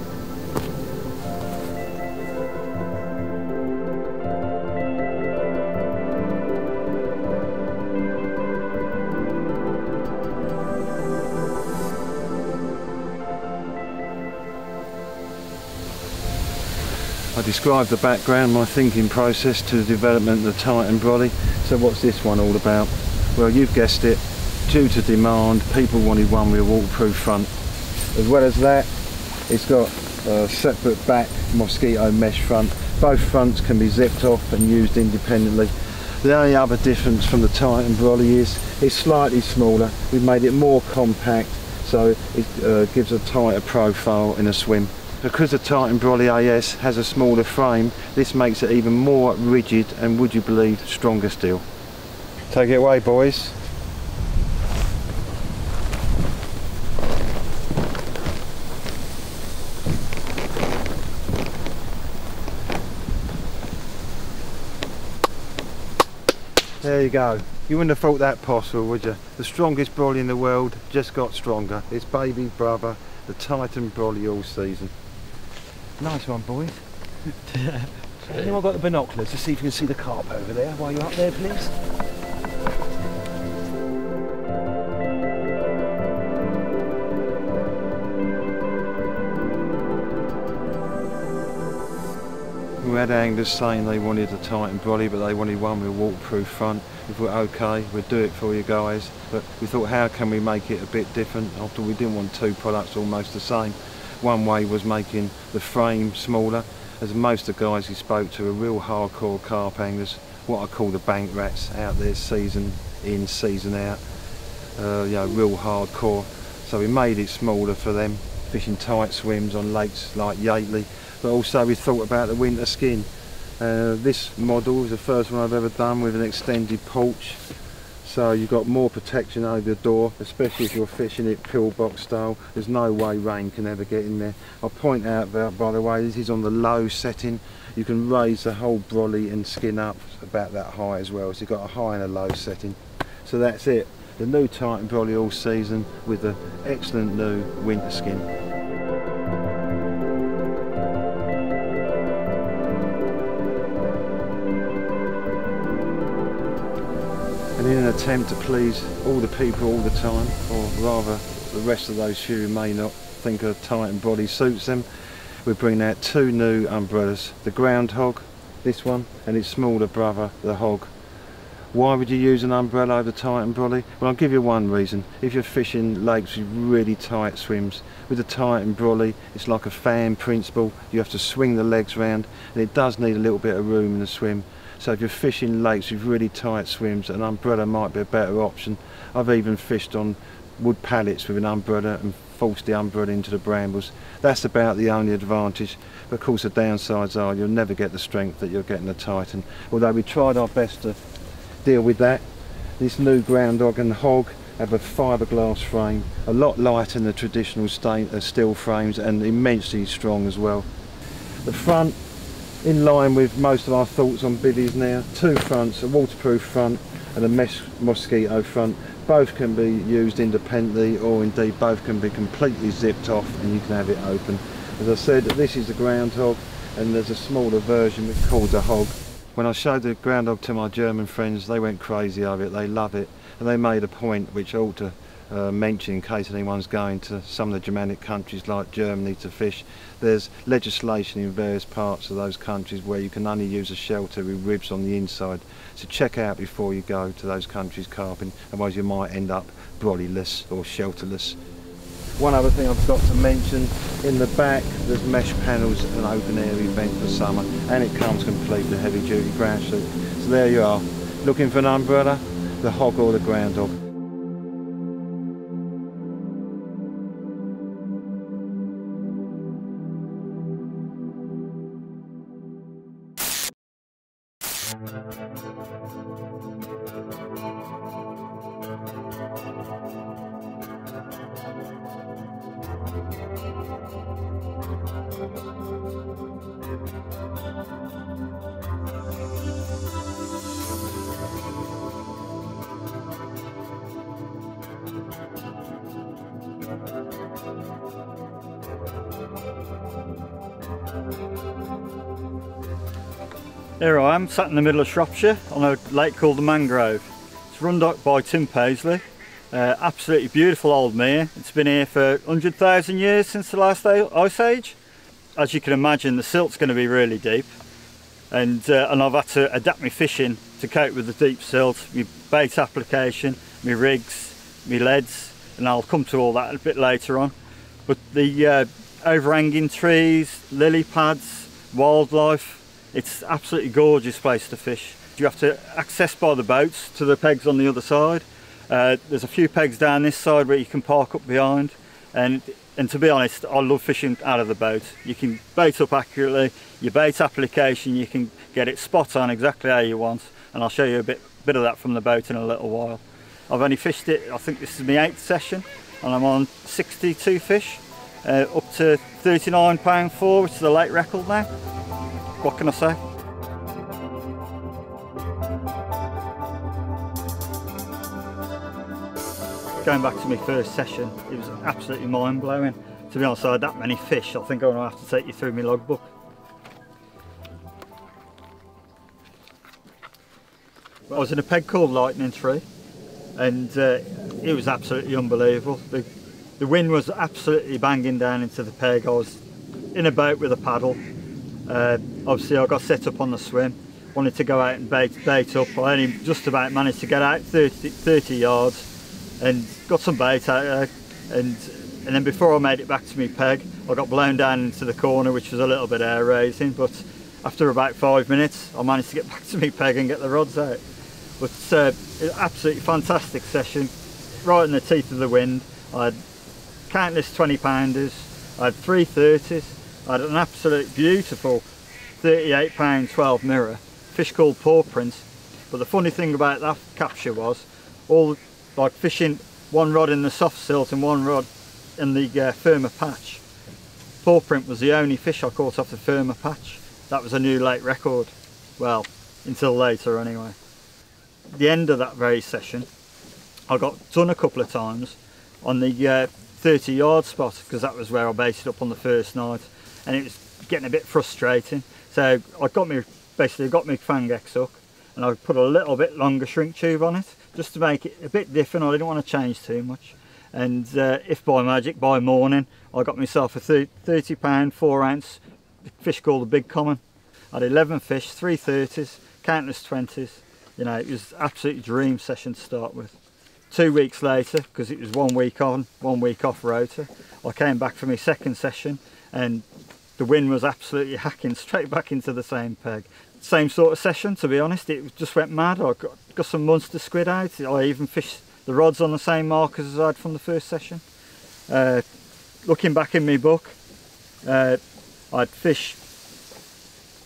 S1: I described the background, my thinking process to the development of the Titan brolly. So what's this one all about? Well, you've guessed it. due to demand, people wanted one with a waterproof front. As well as that, it's got a separate back mosquito mesh front. Both fronts can be zipped off and used independently. The only other difference from the Titan brolly is it's slightly smaller. We've made it more compact, so it gives a tighter profile in a swim. Because the Titan brolly AS has a smaller frame, this makes it even more rigid and, would you believe, stronger still. Take it away, boys. There you go. You wouldn't have thought that possible, would you? The strongest brolly in the world just got stronger. It's baby brother, the Titan brolly all season. Nice one, boys. Anyone got the binoculars to see if you can see the carp over there while you're up there, please? We had anglers saying they wanted a Titan brolly, but they wanted one with a waterproof front. We thought, okay, we'll do it for you guys, but we thought, how can we make it a bit different? After we didn't want two products almost the same. One way was making the frame smaller, as most of the guys we spoke to are real hardcore carp anglers, what I call the bank rats, out there season in, season out, real hardcore. So we made it smaller for them, fishing tight swims on lakes like Yateley. But also we thought about the winter skin. This model is the first one I've ever done with an extended porch, so you've got more protection over the door, especially if you're fishing it pillbox style. There's no way rain can ever get in there. I'll point out that, by the way, this is on the low setting. You can raise the whole brolly and skin up about that high as well, so you've got a high and a low setting. So that's it, the new Titan brolly all season with the excellent new winter skin. And in an attempt to please all the people all the time, or rather the rest of those who may not think a Titan brolly suits them, we bring out two new umbrellas. The groundhog, this one, and its smaller brother, the hog. Why would you use an umbrella over the Titan brolly? Well, I'll give you one reason. If you're fishing lakes with really tight swims, with the Titan brolly, it's like a fan principle. You have to swing the legs round, and it does need a little bit of room in the swim. So if you're fishing lakes with really tight swims, an umbrella might be a better option. I've even fished on wood pallets with an umbrella and forced the umbrella into the brambles. That's about the only advantage. But of course the downsides are you'll never get the strength that you're getting the Titan. Although we tried our best to deal with that. This new groundhog and hog have a fiberglass frame, a lot lighter than the traditional steel frames, and immensely strong as well. The front, in line with most of our thoughts on biddies now, two fronts, a waterproof front and a mesh mosquito front. Both can be used independently, or indeed both can be completely zipped off and you can have it open. As I said, this is the groundhog, and there's a smaller version which is called the hog. When I showed the groundhog to my German friends, they went crazy over it, they love it, and they made a point which I ought to mention in case anyone's going to some of the Germanic countries like Germany to fish. There's legislation in various parts of those countries where you can only use a shelter with ribs on the inside, so check out before you go to those countries carping, otherwise you might end up brollyless or shelterless. One other thing I've got to mention, in the back there's mesh panels and open air event for summer, and it comes complete with heavy duty ground suit. So there you are, looking for an umbrella, the hog or the groundhog.
S10: Here I am, sat in the middle of Shropshire on a lake called the Mangrove. It's run by Tim Paisley. Absolutely beautiful old mere. It's been here for 100,000 years since the last ice age. As you can imagine, the silt's going to be really deep, and I've had to adapt my fishing to cope with the deep silt, my bait application, my rigs, my leads, and I'll come to all that a bit later on. But the overhanging trees, lily pads, wildlife, it's absolutely gorgeous place to fish. You have to access by the boats to the pegs on the other side. There's a few pegs down this side where you can park up behind, and to be honest, I love fishing out of the boat. You can bait up accurately, your bait application, you can get it spot on exactly how you want, and I'll show you a bit of that from the boat in a little while. I've only fished it, I think this is my 8th session, and I'm on 62 fish, up to £39.4, which is the late record now. What can I say? Going back to my first session, it was absolutely mind-blowing. To be honest, I had that many fish, I think I'm going to have to take you through my logbook. I was in a peg called Lightning Tree, and it was absolutely unbelievable. The wind was absolutely banging down into the peg. I was in a boat with a paddle. Obviously I got set up on the swim, wanted to go out and bait up. I only just about managed to get out 30 yards and got some bait out there, and then before I made it back to my peg, I got blown down into the corner, which was a little bit air raising, but after about 5 minutes I managed to get back to my peg and get the rods out. But absolutely fantastic session, right in the teeth of the wind. I had countless 20-pounders, I had 3 30s, I had an absolute beautiful 38-pound 12 mirror, fish called paw prints. But the funny thing about that capture was, all like fishing one rod in the soft silt and one rod in the firmer patch. Paw print was the only fish I caught off the firmer patch. That was a new late record. Well, until later anyway. At the end of that very session, I got done a couple of times on the 30-yard spot, because that was where I baited up on the first night, and it was getting a bit frustrating. So I basically got my Bankng hook, and I put a little bit longer shrink tube on it, just to make it a bit different. I didn't want to change too much. And if by magic, by morning, I got myself a 30-pound 4-ounce fish called the big common. I had 11 fish, 3 30s, countless 20s. You know, it was absolutely dream session to start with. 2 weeks later, because it was 1 week on, 1 week off rota, I came back for my second session, and the wind was absolutely hacking straight back into the same peg. Same sort of session, to be honest. It just went mad. I got some monster squid out. I even fished the rods on the same markers as I had from the first session. Looking back in my book, I'd fished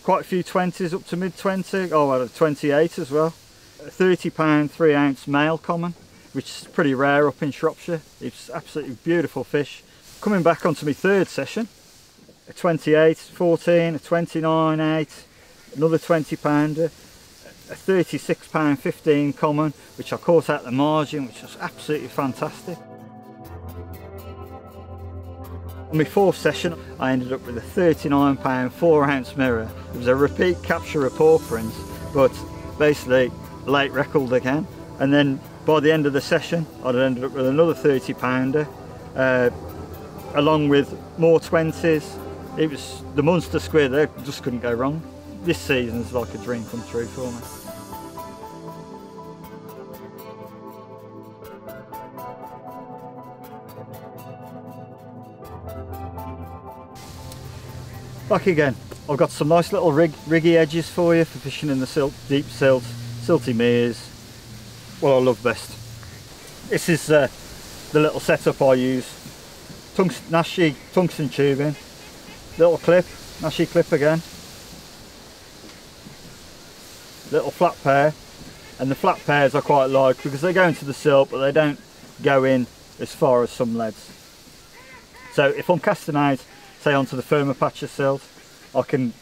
S10: quite a few 20s up to mid-20. Oh, I had a 28 as well. A 30-pound 3-ounce male common, which is pretty rare up in Shropshire. It's absolutely beautiful fish. Coming back onto my third session, a 28, 14, a 29, 8, another 20-pounder, a 36-pound 15 common, which I caught at the margin, which was absolutely fantastic. On my fourth session, I ended up with a 39-pound 4-ounce mirror. It was a repeat capture of paw prints, but basically late record again. And then by the end of the session, I'd ended up with another 30-pounder, along with more 20s. It was the monster squid, they just couldn't go wrong. This season's like a dream come true for me. Back again. I've got some nice little riggy edges for you for fishing in the silt, deep silt, silty meres. What I love best. This is the little setup I use. Nash tungsten tubing, little clip, Nash clip again, little flat pair, and the flat pairs I quite like because they go into the silt but they don't go in as far as some leads. So if I'm casting out, say onto the firmer patch of silt, I can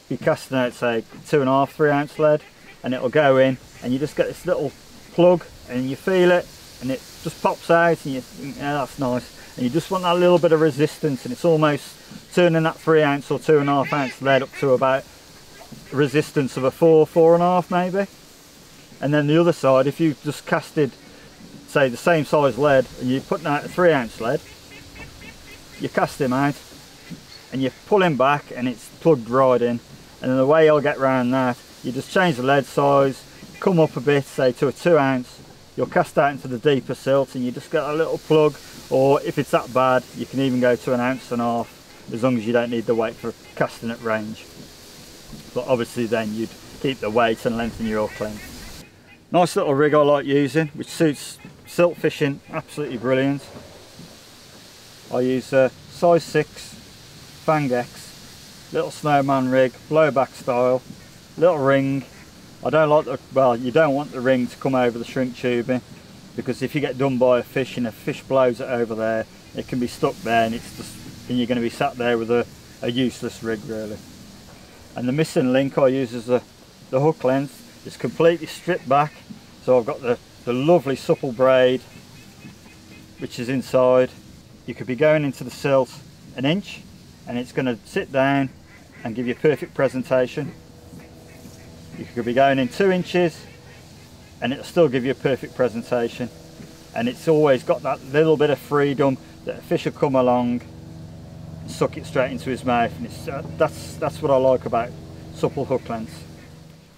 S10: be casting out say 2.5, 3 ounce lead, and it'll go in and you just get this little plug and you feel it and it just pops out and you think, yeah, that's nice. And you just want that little bit of resistance, and it's almost turning that 3 ounce or 2.5 ounce lead up to about a resistance of a 4, 4.5 maybe. And then the other side, if you just casted say the same size lead and you're putting out a 3 ounce lead, you cast him out and you pull him back and it's plugged right in. And then the way I'll get around that, you just change the lead size, come up a bit, say to a 2 ounce, you'll cast out into the deeper silt and you just get a little plug, or if it's that bad you can even go to 1.5 ounces, as long as you don't need the weight for casting at range. But obviously then you'd keep the weight and lengthen your hook length. Nice little rig I like using, which suits silt fishing absolutely brilliant. I use a size 6 Bankng little snowman rig, blowback style, little ring. I don't like the, well, you don't want the ring to come over the shrink tubing, because if you get done by a fish and a fish blows it over there, it can be stuck there and it's just, and you're going to be sat there with a useless rig really. And the missing link I use as the hook length is completely stripped back, so I've got the lovely supple braid which is inside. You could be going into the silt 1 inch and it's going to sit down and give you a perfect presentation. You could be going in 2 inches and it'll still give you a perfect presentation, and it's always got that little bit of freedom that a fish will come along and suck it straight into his mouth, and it's, that's what I like about supple hook lengths.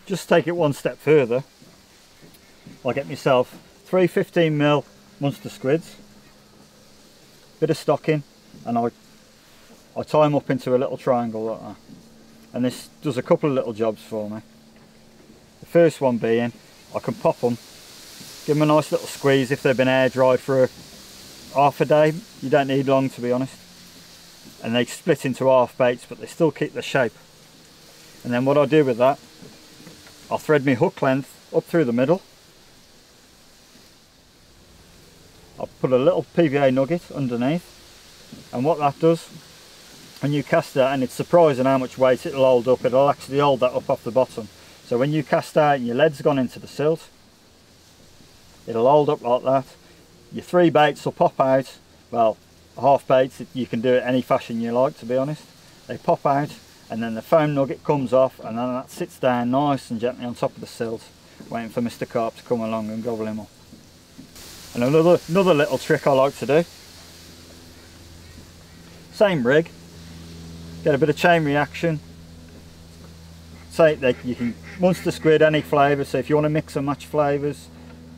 S10: Just take it one step further, I get myself 3 15mm monster squids, bit of stocking, and I tie them up into a little triangle like that, and this does a couple of little jobs for me. The first one being, I can pop them, give them a nice little squeeze if they've been air dried for half a day. You don't need long, to be honest, and they split into half baits but they still keep the shape. And then what I do with that, I'll thread my hook length up through the middle. I'll put a little PVA nugget underneath, and what that does, when you cast that, and it's surprising how much weight it'll hold up, it'll actually hold that up off the bottom. So when you cast out and your lead's gone into the silt, it'll hold up like that. Your 3 baits will pop out. Well, half baits, you can do it any fashion you like, to be honest. They pop out and then the foam nugget comes off, and then that sits down nice and gently on top of the silt, waiting for Mr. Carp to come along and gobble him up. And another little trick I like to do, same rig, get a bit of chain reaction. Say that you can monster squid any flavour, so if you want to mix and match flavours,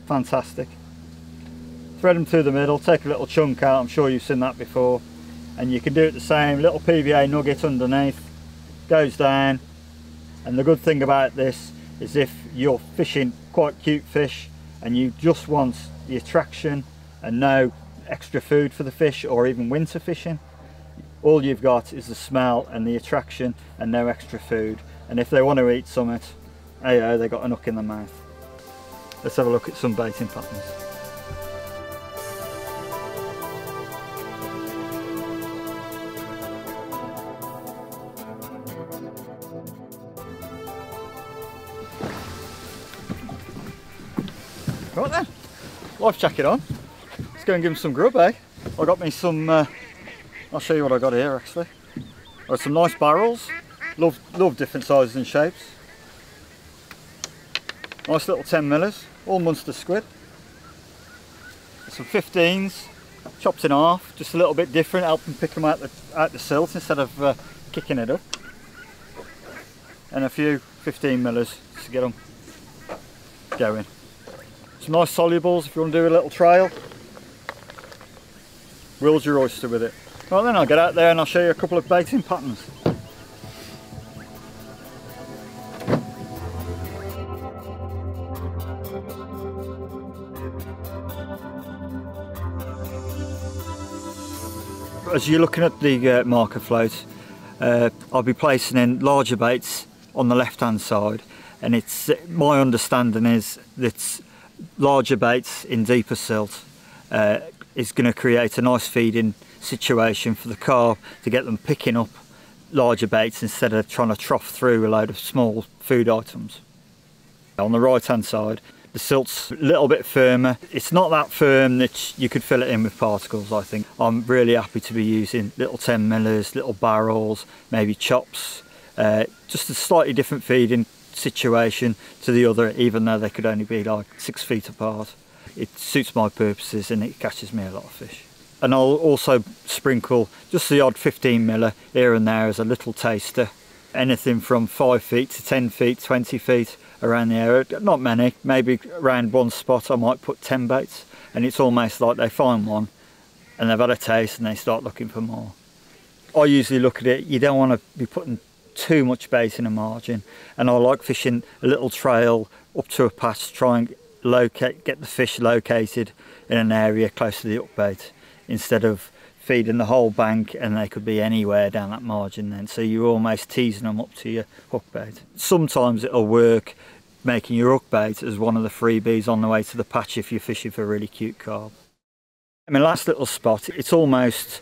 S10: fantastic. Thread them through the middle, take a little chunk out, I'm sure you've seen that before, and you can do it the same, little PVA nugget underneath, goes down. And the good thing about this is if you're fishing quite cute fish and you just want the attraction and no extra food for the fish, or even winter fishing, all you've got is the smell and the attraction and no extra food. And if they want to eat something, hey, they got a hook in the mouth. Let's have a look at some baiting patterns. Right then, life jacket on. Let's go and give him some grub, eh? I got me some, I'll show you what I got here actually. I got some nice barrels. Love different sizes and shapes. Nice little 10mm, all monster squid. Some 15s, chopped in half, just a little bit different, help them pick them out the silt instead of kicking it up. And a few 15mm just to get them going. Some nice solubles if you want to do a little trail. World's your oyster with it. Right then, I'll get out there and I'll show you a couple of baiting patterns. As you're looking at the marker float, I'll be placing in larger baits on the left hand side, and it's my understanding is that larger baits in deeper silt is going to create a nice feeding situation for the carp to get them picking up larger baits instead of trying to trough through a load of small food items. On the right hand side, the silt's a little bit firmer. It's not that firm that you could fill it in with particles, I think. I'm really happy to be using little 10mm, little barrels, maybe chops, just a slightly different feeding situation to the other, even though they could only be like 6 feet apart. It suits my purposes and it catches me a lot of fish. And I'll also sprinkle just the odd 15mm here and there as a little taster. Anything from 5 feet to 10 feet, 20 feet, around the area. Not many, maybe around one spot I might put 10 baits, and it's almost like they find one and they've had a taste and they start looking for more. I usually look at it, you don't want to be putting too much bait in a margin, and I like fishing a little trail up to a patch to try and get the fish located in an area close to the hook bait, instead of feeding the whole bank and they could be anywhere down that margin then, so you're almost teasing them up to your hook bait. Sometimes it'll work making your hook bait as one of the freebies on the way to the patch if you're fishing for really cute carp. I mean, last little spot, it's almost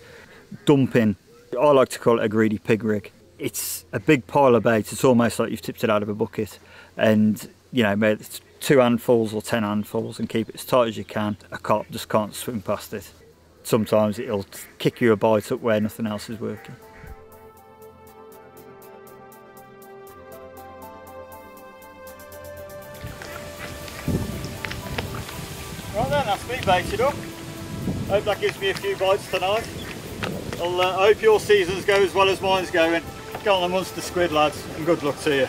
S10: dumping. I like to call it a greedy pig rig. It's a big pile of bait, it's almost like you've tipped it out of a bucket, and you know, maybe it's 2 handfuls or 10 handfuls, and keep it as tight as you can. A carp just can't swim past it. Sometimes it'll kick you a bite up where nothing else is working. Right then, that's me baited up. Hope that gives me a few bites tonight. I hope your seasons go as well as mine's going. Get on amongst the squid, lads, and good luck to you.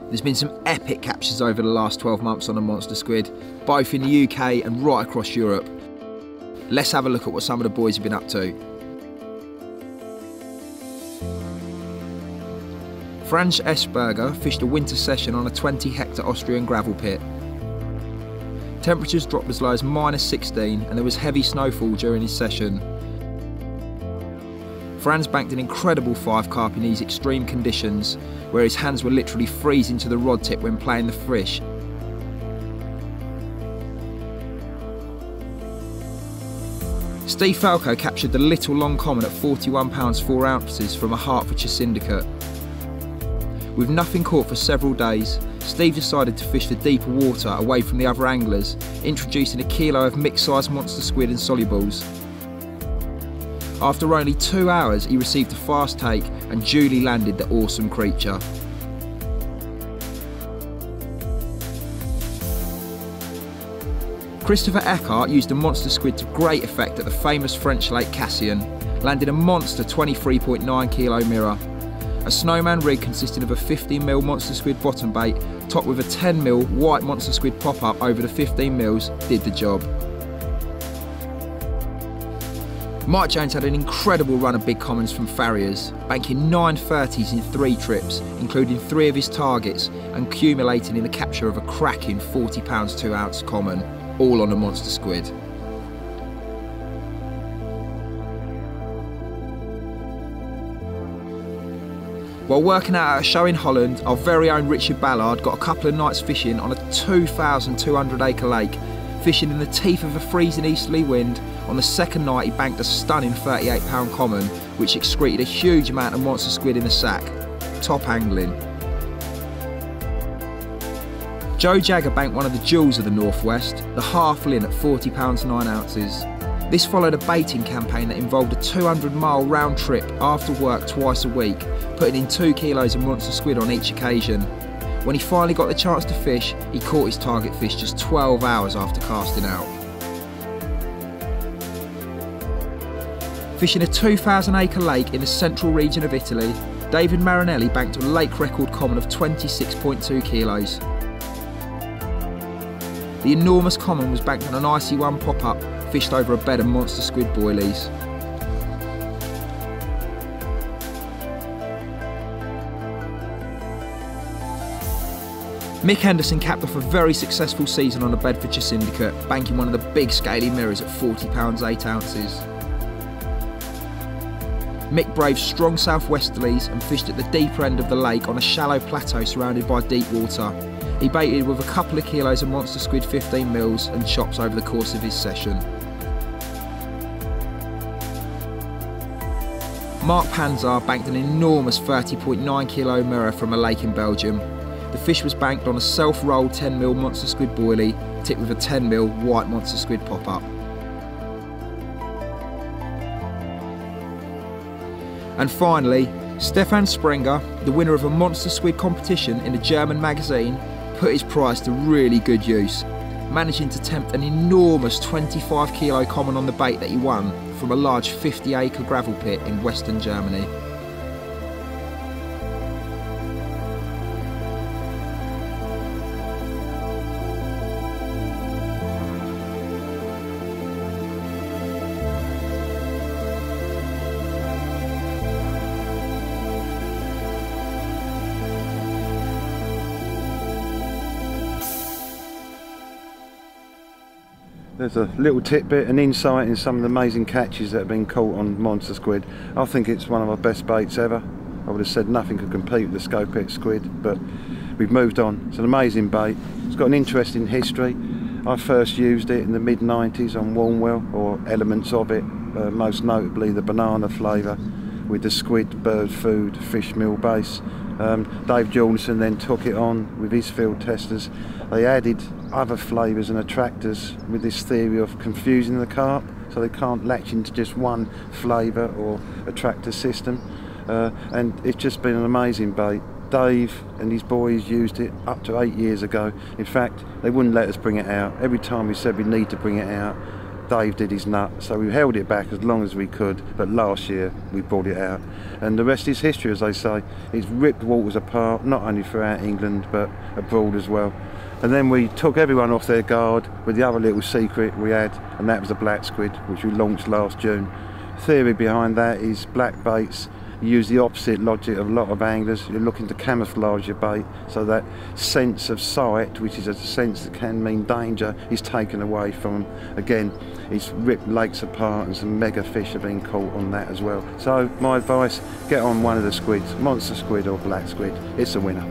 S9: There's been some epic captures over the last 12 months on a monster squid, both in the UK and right across Europe. Let's have a look at what some of the boys have been up to. Franz Esberger fished a winter session on a 20-hectare Austrian gravel pit. Temperatures dropped as low as -16 and there was heavy snowfall during his session. Franz banked an incredible 5 carp in these extreme conditions, where his hands were literally freezing to the rod tip when playing the fish. Steve Falco captured the little long common at 41 pounds 4 ounces from a Hertfordshire syndicate. With nothing caught for several days, Steve decided to fish for deeper water away from the other anglers, introducing a kilo of mixed-sized monster squid and solubles. After only 2 hours, he received a fast take and duly landed the awesome creature. Christopher Eckhart used a monster squid to great effect at the famous French Lake Cassian, landing a monster 23.9 kilo mirror. A snowman rig consisting of a 15mm monster squid bottom bait topped with a 10mm white monster squid pop-up over the 15mm did the job. Mike Jones had an incredible run of big commons from farriers, banking 9 30s in 3 trips, including 3 of his targets, and accumulating in the capture of a cracking 40 pounds 2 ounce common, all on a monster squid. While working out at a show in Holland, our very own Richard Ballard got a couple of nights fishing on a 2,200 acre lake, fishing in the teeth of a freezing easterly wind. On the second night he banked a stunning 38 pound common, which excreted a huge amount of monster squid in the sack. Top angling. Joe Jagger banked one of the jewels of the Northwest, the half lin at 40 pounds 9 ounces. This followed a baiting campaign that involved a 200-mile round trip after work twice a week, putting in 2 kilos of monster squid on each occasion. When he finally got the chance to fish, he caught his target fish just 12 hours after casting out. Fishing a 2,000 acre lake in the central region of Italy, David Marinelli banked a lake record common of 26.2 kilos. The enormous common was banked on an icy one pop-up, fished over a bed of monster squid boilies. Mick Henderson capped off a very successful season on a Bedfordshire syndicate, banking one of the big scaly mirrors at 40 pounds 8 ounces. Mick braved strong southwesterlies and fished at the deeper end of the lake on a shallow plateau surrounded by deep water. He baited with a couple of kilos of monster squid 15mm and chops over the course of his session. Mark Panzar banked an enormous 30.9 kilo mirror from a lake in Belgium. The fish was banked on a self-rolled 10mm monster squid boilie, tipped with a 10mm white monster squid pop-up. And finally, Stefan Sprenger, the winner of a monster squid competition in a German magazine, put his prize to really good use, managing to tempt an enormous 25 kilo common on the bait that he won from a large 50-acre gravel pit in western Germany.
S1: There's a little tidbit, an insight in some of the amazing catches that have been caught on monster squid. I think it's one of our best baits ever. I would have said nothing could compete with the Scopet squid, but we've moved on. It's an amazing bait. It's got an interesting history. I first used it in the mid-90s on Warnwell, or elements of it, most notably the banana flavour with the squid, bird food, fish meal base. Dave Jorgensen then took it on with his field testers. They added other flavours and attractors with this theory of confusing the carp, so they can't latch into just one flavour or attractor system. And it's just been an amazing bait. Dave and his boys used it up to 8 years ago. In fact, they wouldn't let us bring it out. Every time we said we need to bring it out, Dave did his nut, so we held it back as long as we could, but last year we brought it out. And the rest is history, as they say. It's ripped waters apart, not only throughout England, but abroad as well. And then we took everyone off their guard with the other little secret we had, and that was the black squid, which we launched last June. Theory behind that is black baits. You use the opposite logic of a lot of anglers. You're looking to camouflage your bait, so that sense of sight, which is a sense that can mean danger, is taken away from them. Again, it's ripped lakes apart, and some mega fish have been caught on that as well. So my advice, get on one of the squids, monster squid or black squid. It's a winner.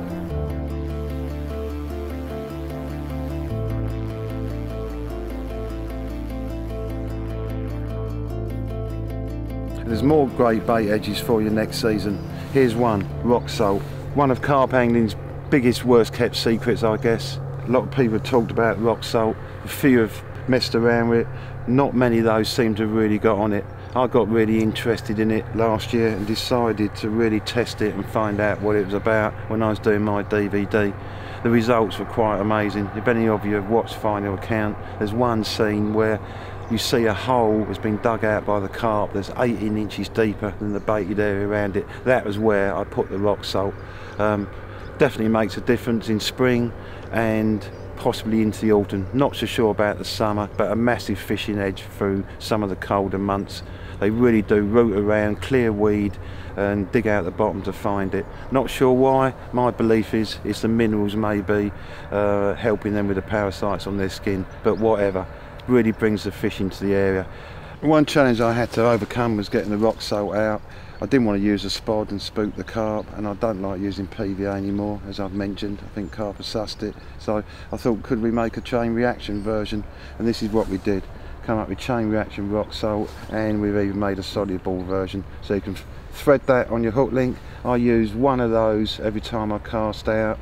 S1: There's more great bait edges for you next season. Here's one, rock salt. One of carp angling's biggest, worst kept secrets, I guess. A lot of people have talked about rock salt. A few have messed around with it. Not many of those seem to have really got on it. I got really interested in it last year and decided to really test it and find out what it was about when I was doing my DVD. The results were quite amazing. If any of you have watched Final Account, there's one scene where you see a hole has been dug out by the carp that's 18 inches deeper than the baited area around it. That was where I put the rock salt. Definitely makes a difference in spring and possibly into the autumn. Not so sure about the summer, but a massive fishing edge through some of the colder months. They really do root around, clear weed and dig out the bottom to find it. Not sure why. My belief is it's the minerals maybe helping them with the parasites on their skin, but whatever. Really brings the fish into the area. One challenge I had to overcome was getting the rock salt out. I didn't want to use a spod and spook the carp, and I don't like using PVA anymore, as I've mentioned. I think carp have sussed it. So I thought, could we make a chain reaction version? And this is what we did. Come up with chain reaction rock salt, and we've even made a soluble version. So you can thread that on your hook link. I use one of those every time I cast out,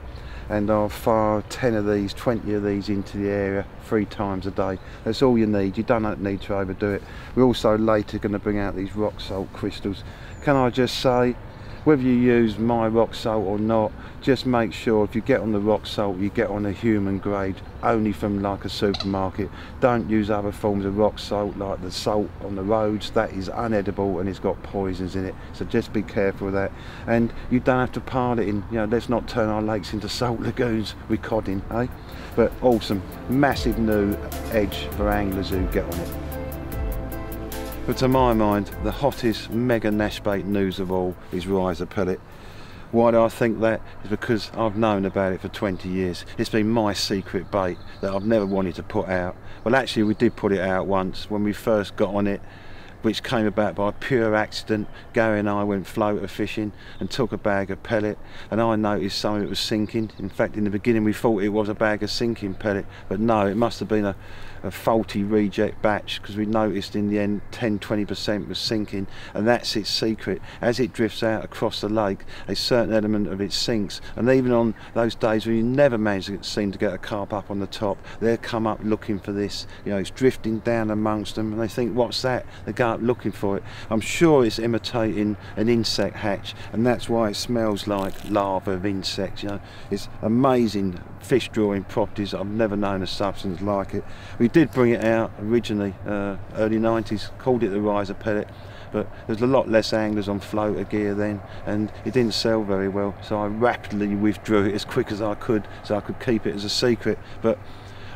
S1: and I'll fire 10 of these, 20 of these into the area 3 times a day. That's all you need. You don't need to overdo it. We're also later going to bring out these rock salt crystals. Can I just say, whether you use my rock salt or not, just make sure if you get on the rock salt, you get on a human grade, only from like a supermarket. Don't use other forms of rock salt like the salt on the roads. That is unedible and it's got poisons in it, so just be careful of that. And you don't have to pile it in, you know, let's not turn our lakes into salt lagoons with cod in, eh? But awesome, massive new edge for anglers who get on it. But to my mind, the hottest mega Nash bait news of all is riser pellet. Why do I think that? Is because I've known about it for 20 years. It's been my secret bait that I've never wanted to put out. Well, actually we did put it out once when we first got on it, which came about by pure accident. Gary and I went floater fishing and took a bag of pellet, and I noticed some of it was sinking. In fact, in the beginning we thought it was a bag of sinking pellet, but no, it must have been a faulty reject batch, because we noticed in the end 10-20% was sinking, and that's its secret. As it drifts out across the lake, a certain element of it sinks, and even on those days when you never seem to get a carp up on the top, they'll come up looking for this. You know, it's drifting down amongst them, and they think, what's that? They go up looking for it. I'm sure it's imitating an insect hatch, and that's why it smells like larvae of insects. You know, it's amazing fish drawing properties. I've never known a substance like it. We did bring it out originally, early 90s, called it the riser pellet, but there's a lot less anglers on floater gear then, and it didn't sell very well, so I rapidly withdrew it as quick as I could so I could keep it as a secret. But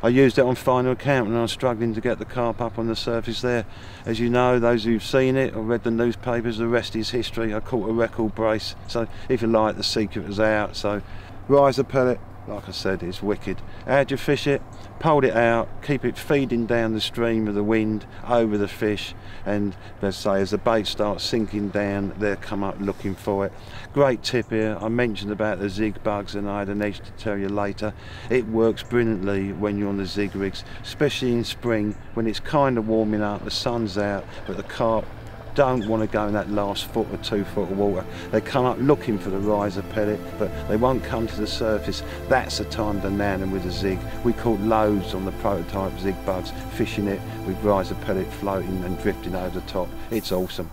S1: I used it on final account when I was struggling to get the carp up on the surface there. As you know, those who've seen it or read the newspapers, the rest is history. I caught a record brace, so if you like, the secret is out. So riser pellet, like I said, it's wicked. How'd you fish it? Pulled it out, keep it feeding down the stream of the wind over the fish, and let's say as the bait starts sinking down, they'll come up looking for it. Great tip here. I mentioned about the zig bugs, and I had an edge to tell you later. It works brilliantly when you're on the zig rigs, especially in spring when it's kind of warming up, the sun's out, but the carp don't want to go in that last foot or 2 foot of water. They come up looking for the riser pellet, but they won't come to the surface. That's the time to nan them with a zig. We caught loads on the prototype zig bugs, fishing it with riser pellet floating and drifting over the top. It's awesome.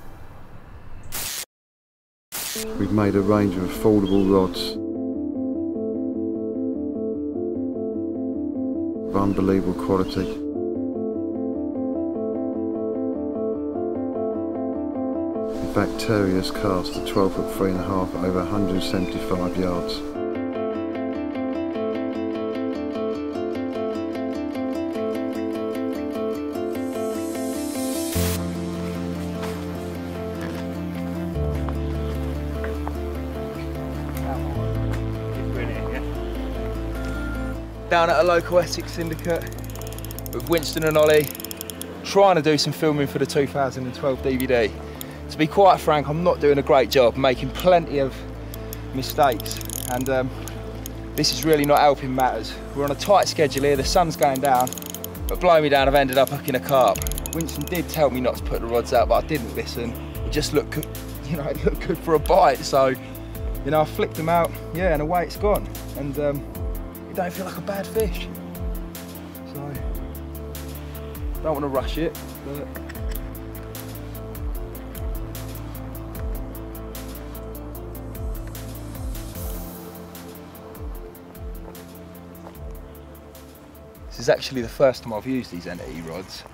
S1: We've made a range of affordable rods of unbelievable quality. Bacteria's cast at 12 foot 3.5 over 175 yards.
S9: Down at a local Essex syndicate with Winston and Ollie, trying to do some filming for the 2012 DVD. To be quite frank, I'm not doing a great job, making plenty of mistakes, and this is really not helping matters. We're on a tight schedule here, the sun's going down, but blow me down, I've ended up hooking a carp. Winston did tell me not to put the rods out, but I didn't listen. It just looked good, you know, it looked good for a bite, so, you know, I flicked them out, yeah, and away it's gone. And it don't feel like a bad fish. So, don't want to rush it, but this is actually the first time I've used these NE rods.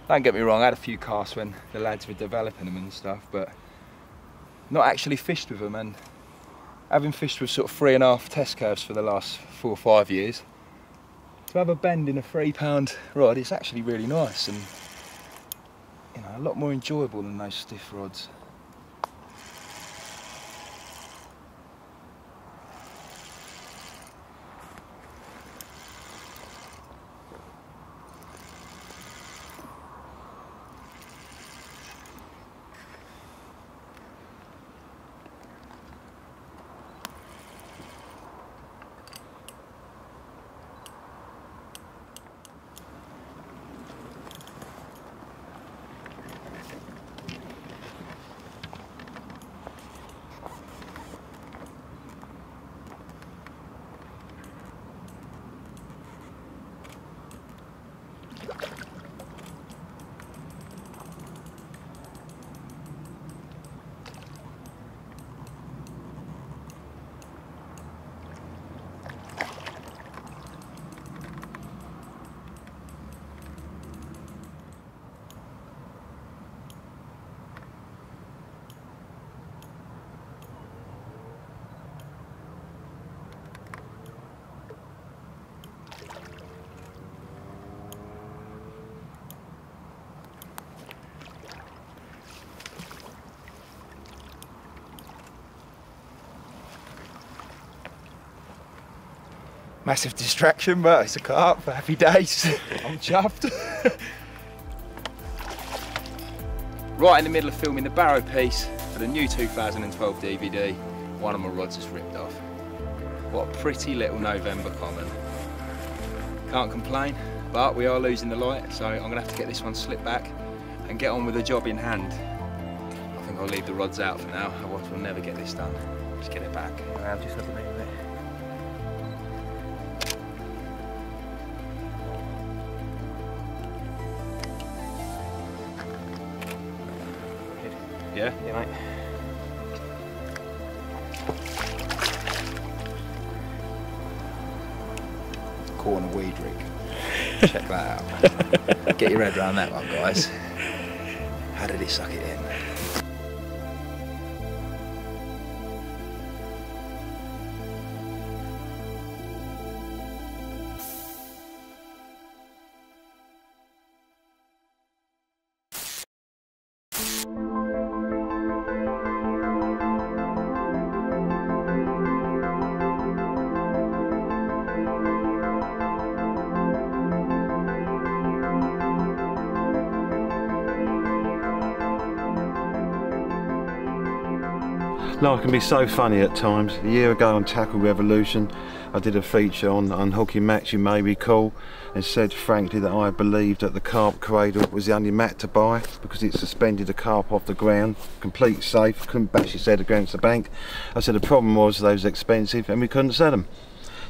S9: Don't get me wrong, I had a few casts when the lads were developing them and stuff, but not actually fished with them. And having fished with sort of 3.5 test curves for the last 4 or 5 years, to have a bend in a 3-pound rod, it's actually really nice and, you know, a lot more enjoyable than those stiff rods. Massive distraction, but it's a carp, happy days. I'm chuffed. Right in the middle of filming the barrow piece for the new 2012 DVD, one of my rods is ripped off. What a pretty little November common. Can't complain, but we are losing the light, so I'm gonna have to get this one slipped back and get on with the job in hand. I think I'll leave the rods out for now, otherwise we'll never get this done. Just get it back. I'll just have a minute. Yeah, mate. Caught on a weed rig. Check that out. Get your head around that one, guys. How did it suck it in?
S1: Life can be so funny at times. A year ago on Tackle Revolution, I did a feature on unhooking mats, you may recall, and said frankly that I believed that the carp cradle was the only mat to buy because it suspended the carp off the ground, complete safe, couldn't bash his head against the bank. I said the problem was they was expensive and we couldn't sell them.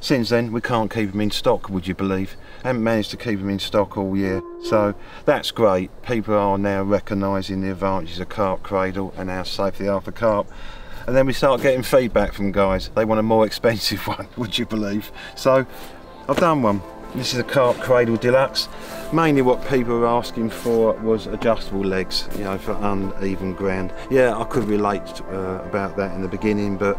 S1: Since then we can't keep them in stock, would you believe? Haven't managed to keep them in stock all year, so that's great. People are now recognising the advantages of carp cradle and how safe they are for carp. And then we start getting feedback from guys. They want a more expensive one, would you believe? So I've done one. This is a Carp Cradle Deluxe. Mainly what people were asking for was adjustable legs, you know, for uneven ground. Yeah, I could relate about that in the beginning, but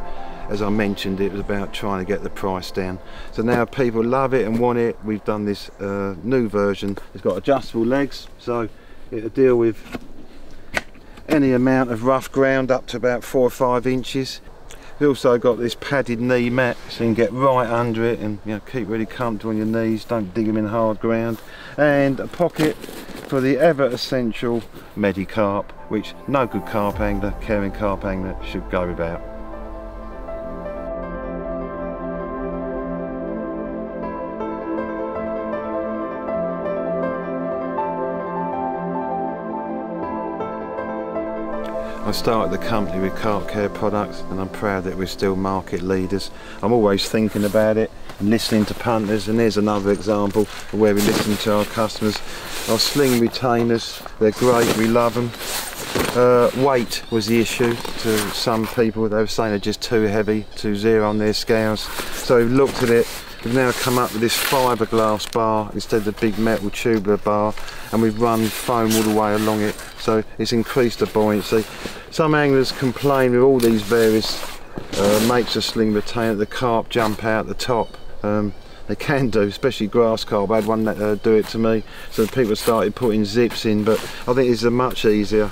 S1: as I mentioned, it was about trying to get the price down. So now people love it and want it. We've done this new version. It's got adjustable legs, so it'll deal with any amount of rough ground up to about 4 or 5 inches. We've also got this padded knee mat, so you can get right under it and, you know, keep really comfortable on your knees, don't dig them in hard ground. And a pocket for the ever essential Medicarp, which no good carp angler, caring carp angler, should go without. I started the company with carp care products and I'm proud that we're still market leaders. I'm always thinking about it and listening to punters, and here's another example of where we listen to our customers. Our sling retainers, they're great, we love them. Weight was the issue to some people. They were saying they're just too heavy, too zero on their scales. So we've looked at it. We've now come up with this fiberglass bar instead of the big metal tubular bar, and we've run foam all the way along it, so it's increased the buoyancy. Some anglers complain with all these various makes of sling retainer, the carp jump out the top. They can do, especially grass carp. I had one that do it to me, so people started putting zips in, but I think it's a much easier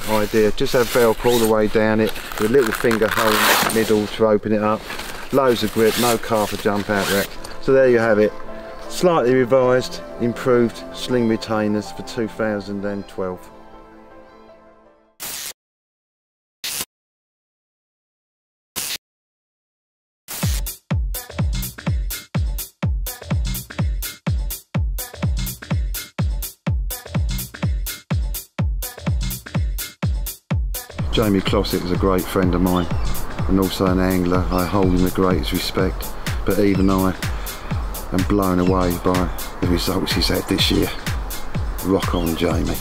S1: idea. Just have Velcro all the way down it with a little finger hole in the middle to open it up. Loads of grip, no carp or jump out there. So there you have it. Slightly revised, improved sling retainers for 2012. Jamie Clossick is a great friend of mine and also an angler I hold in the greatest respect, but even I am blown away by the results he's had this year. Rock on, Jamie.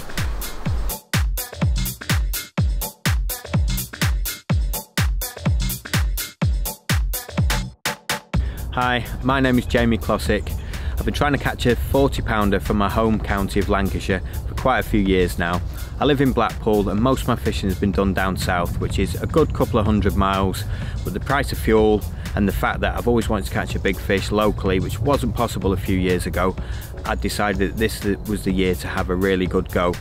S11: Hi, my name is Jamie Clossick. I've been trying to catch a 40-pounder from my home county of Lancashire for quite a few years now. I live in Blackpool and most of my fishing has been done down south, which is a good couple of 100 miles. With the price of fuel and the fact that I've always wanted to catch a big fish locally, which wasn't possible a few years ago, I decided that this was the year to have a really good go.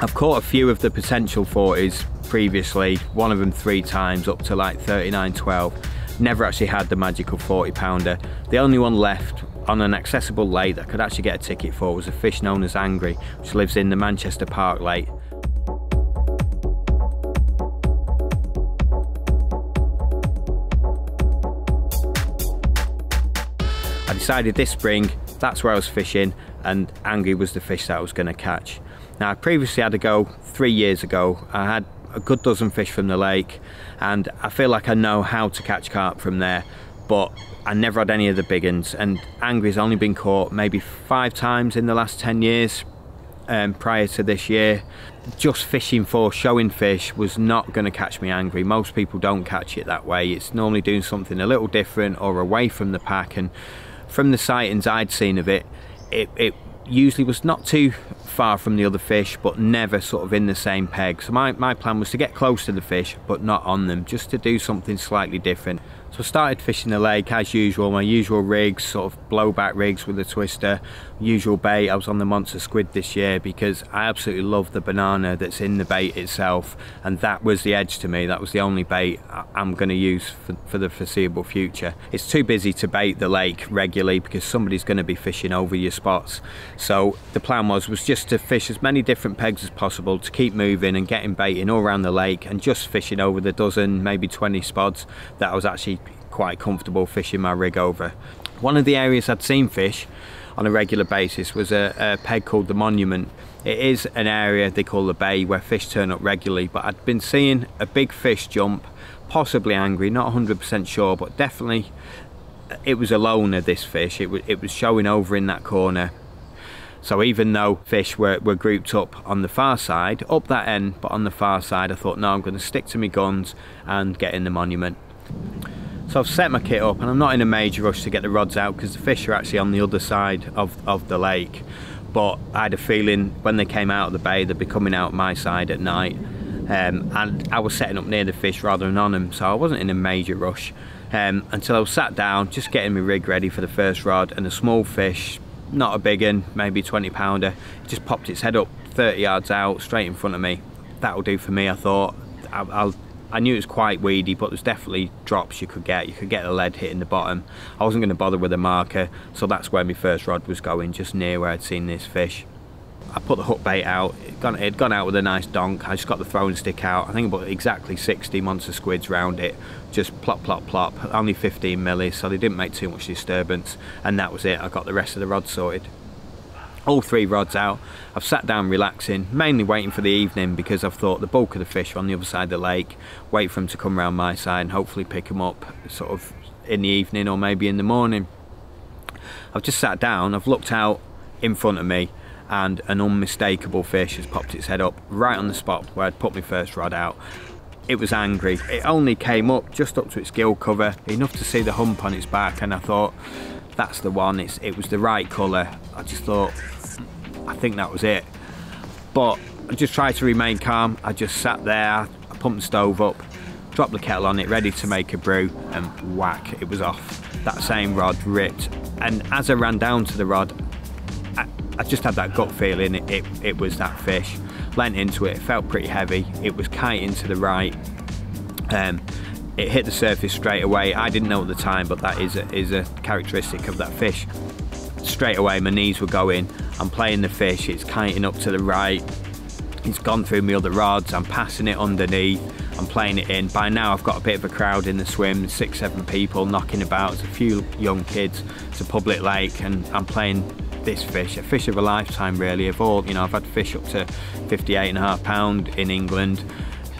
S11: I've caught a few of the potential 40s previously, one of them 3 times up to like 39-12. Never actually had the magical 40-pounder. The only one left on an accessible lake that I could actually get a ticket for was a fish known as Angry, which lives in the Manchester Park Lake. I decided this spring that's where I was fishing, and Angry was the fish that I was going to catch. Now I previously had a go 3 years ago. I had a good dozen fish from the lake and I feel like I know how to catch carp from there, but I never had any of the big ones, and Angry's only been caught maybe 5 times in the last 10 years. prior to this year. Just fishing for showing fish was not going to catch me angry. Most people don't catch it that way. It's normally doing something a little different or away from the pack, and from the sightings I'd seen of it, it usually was not too far from the other fish, but never sort of in the same peg. So my plan was to get close to the fish but not on them, just to do something slightly different. So I started fishing the lake as usual, my usual rigs, sort of blowback rigs with a twister, usual bait. I was on the monster squid this year because I absolutely love the banana that's in the bait itself, and that was the edge to me. That was the only bait I'm going to use for the foreseeable future. It's too busy to bait the lake regularly because somebody's going to be fishing over your spots. So the plan was just to fish as many different pegs as possible, to keep moving and getting baiting all around the lake, and just fishing over the dozen, maybe 20 spots that I was actually quite comfortable fishing my rig over. One of the areas I'd seen fish on a regular basis was a peg called the Monument. It is an area they call the bay where fish turn up regularly, but I'd been seeing a big fish jump, possibly angry, not 100% sure, but definitely it was a loner, this fish. It was showing over in that corner. So even though fish were grouped up on the far side, up that end, but on the far side, I thought, no, I'm going to stick to my guns and get in the Monument. So I've set my kit up, and I'm not in a major rush to get the rods out because the fish are actually on the other side of the lake. But I had a feeling when they came out of the bay, they'd be coming out my side at night. And I was setting up near the fish rather than on them, so I wasn't in a major rush until I was sat down, just getting my rig ready for the first rod, and a small fish, not a big one, maybe 20 pounder, just popped its head up 30 yards out, straight in front of me. That'll do for me, I thought. I knew it was quite weedy, but there's definitely drops you could get. You could get the lead hitting the bottom. I wasn't going to bother with a marker, so that's where my first rod was going, just near where I'd seen this fish. I put the hook bait out. It'd gone out with a nice donk. I just got the throwing stick out. I think about exactly 60 monster squids round it. Just plop, plop, plop. Only 15 millis, so they didn't make too much disturbance. And that was it. I got the rest of the rod sorted. All 3 rods out. I've sat down relaxing, mainly waiting for the evening because I've thought the bulk of the fish are on the other side of the lake. Wait for them to come around my side and hopefully pick them up sort of in the evening or maybe in the morning. I've just sat down, I've looked out in front of me, and an unmistakable fish has popped its head up right on the spot where I'd put my first rod out. It was angry. It only came up just up to its gill cover, enough to see the hump on its back, and I thought, that's the one. It was the right colour. I just thought, I think that was it. But I just tried to remain calm. I just sat there, I pumped the stove up, dropped the kettle on it, ready to make a brew, and whack, it was off. That same rod ripped. And as I ran down to the rod, I just had that gut feeling it was that fish. Leant into it, felt pretty heavy. It was kiting to the right. It hit the surface straight away. I didn't know at the time, but that is a characteristic of that fish. Straight away, my knees were going. I'm playing the fish, it's kiting up to the right. It's gone through my other rods, I'm passing it underneath, I'm playing it in. By now I've got a bit of a crowd in the swim, 6-7 people knocking about, there's a few young kids. It's a public lake and I'm playing this fish, a fish of a lifetime really. Of all, you know, I've had fish up to 58.5 pound in England,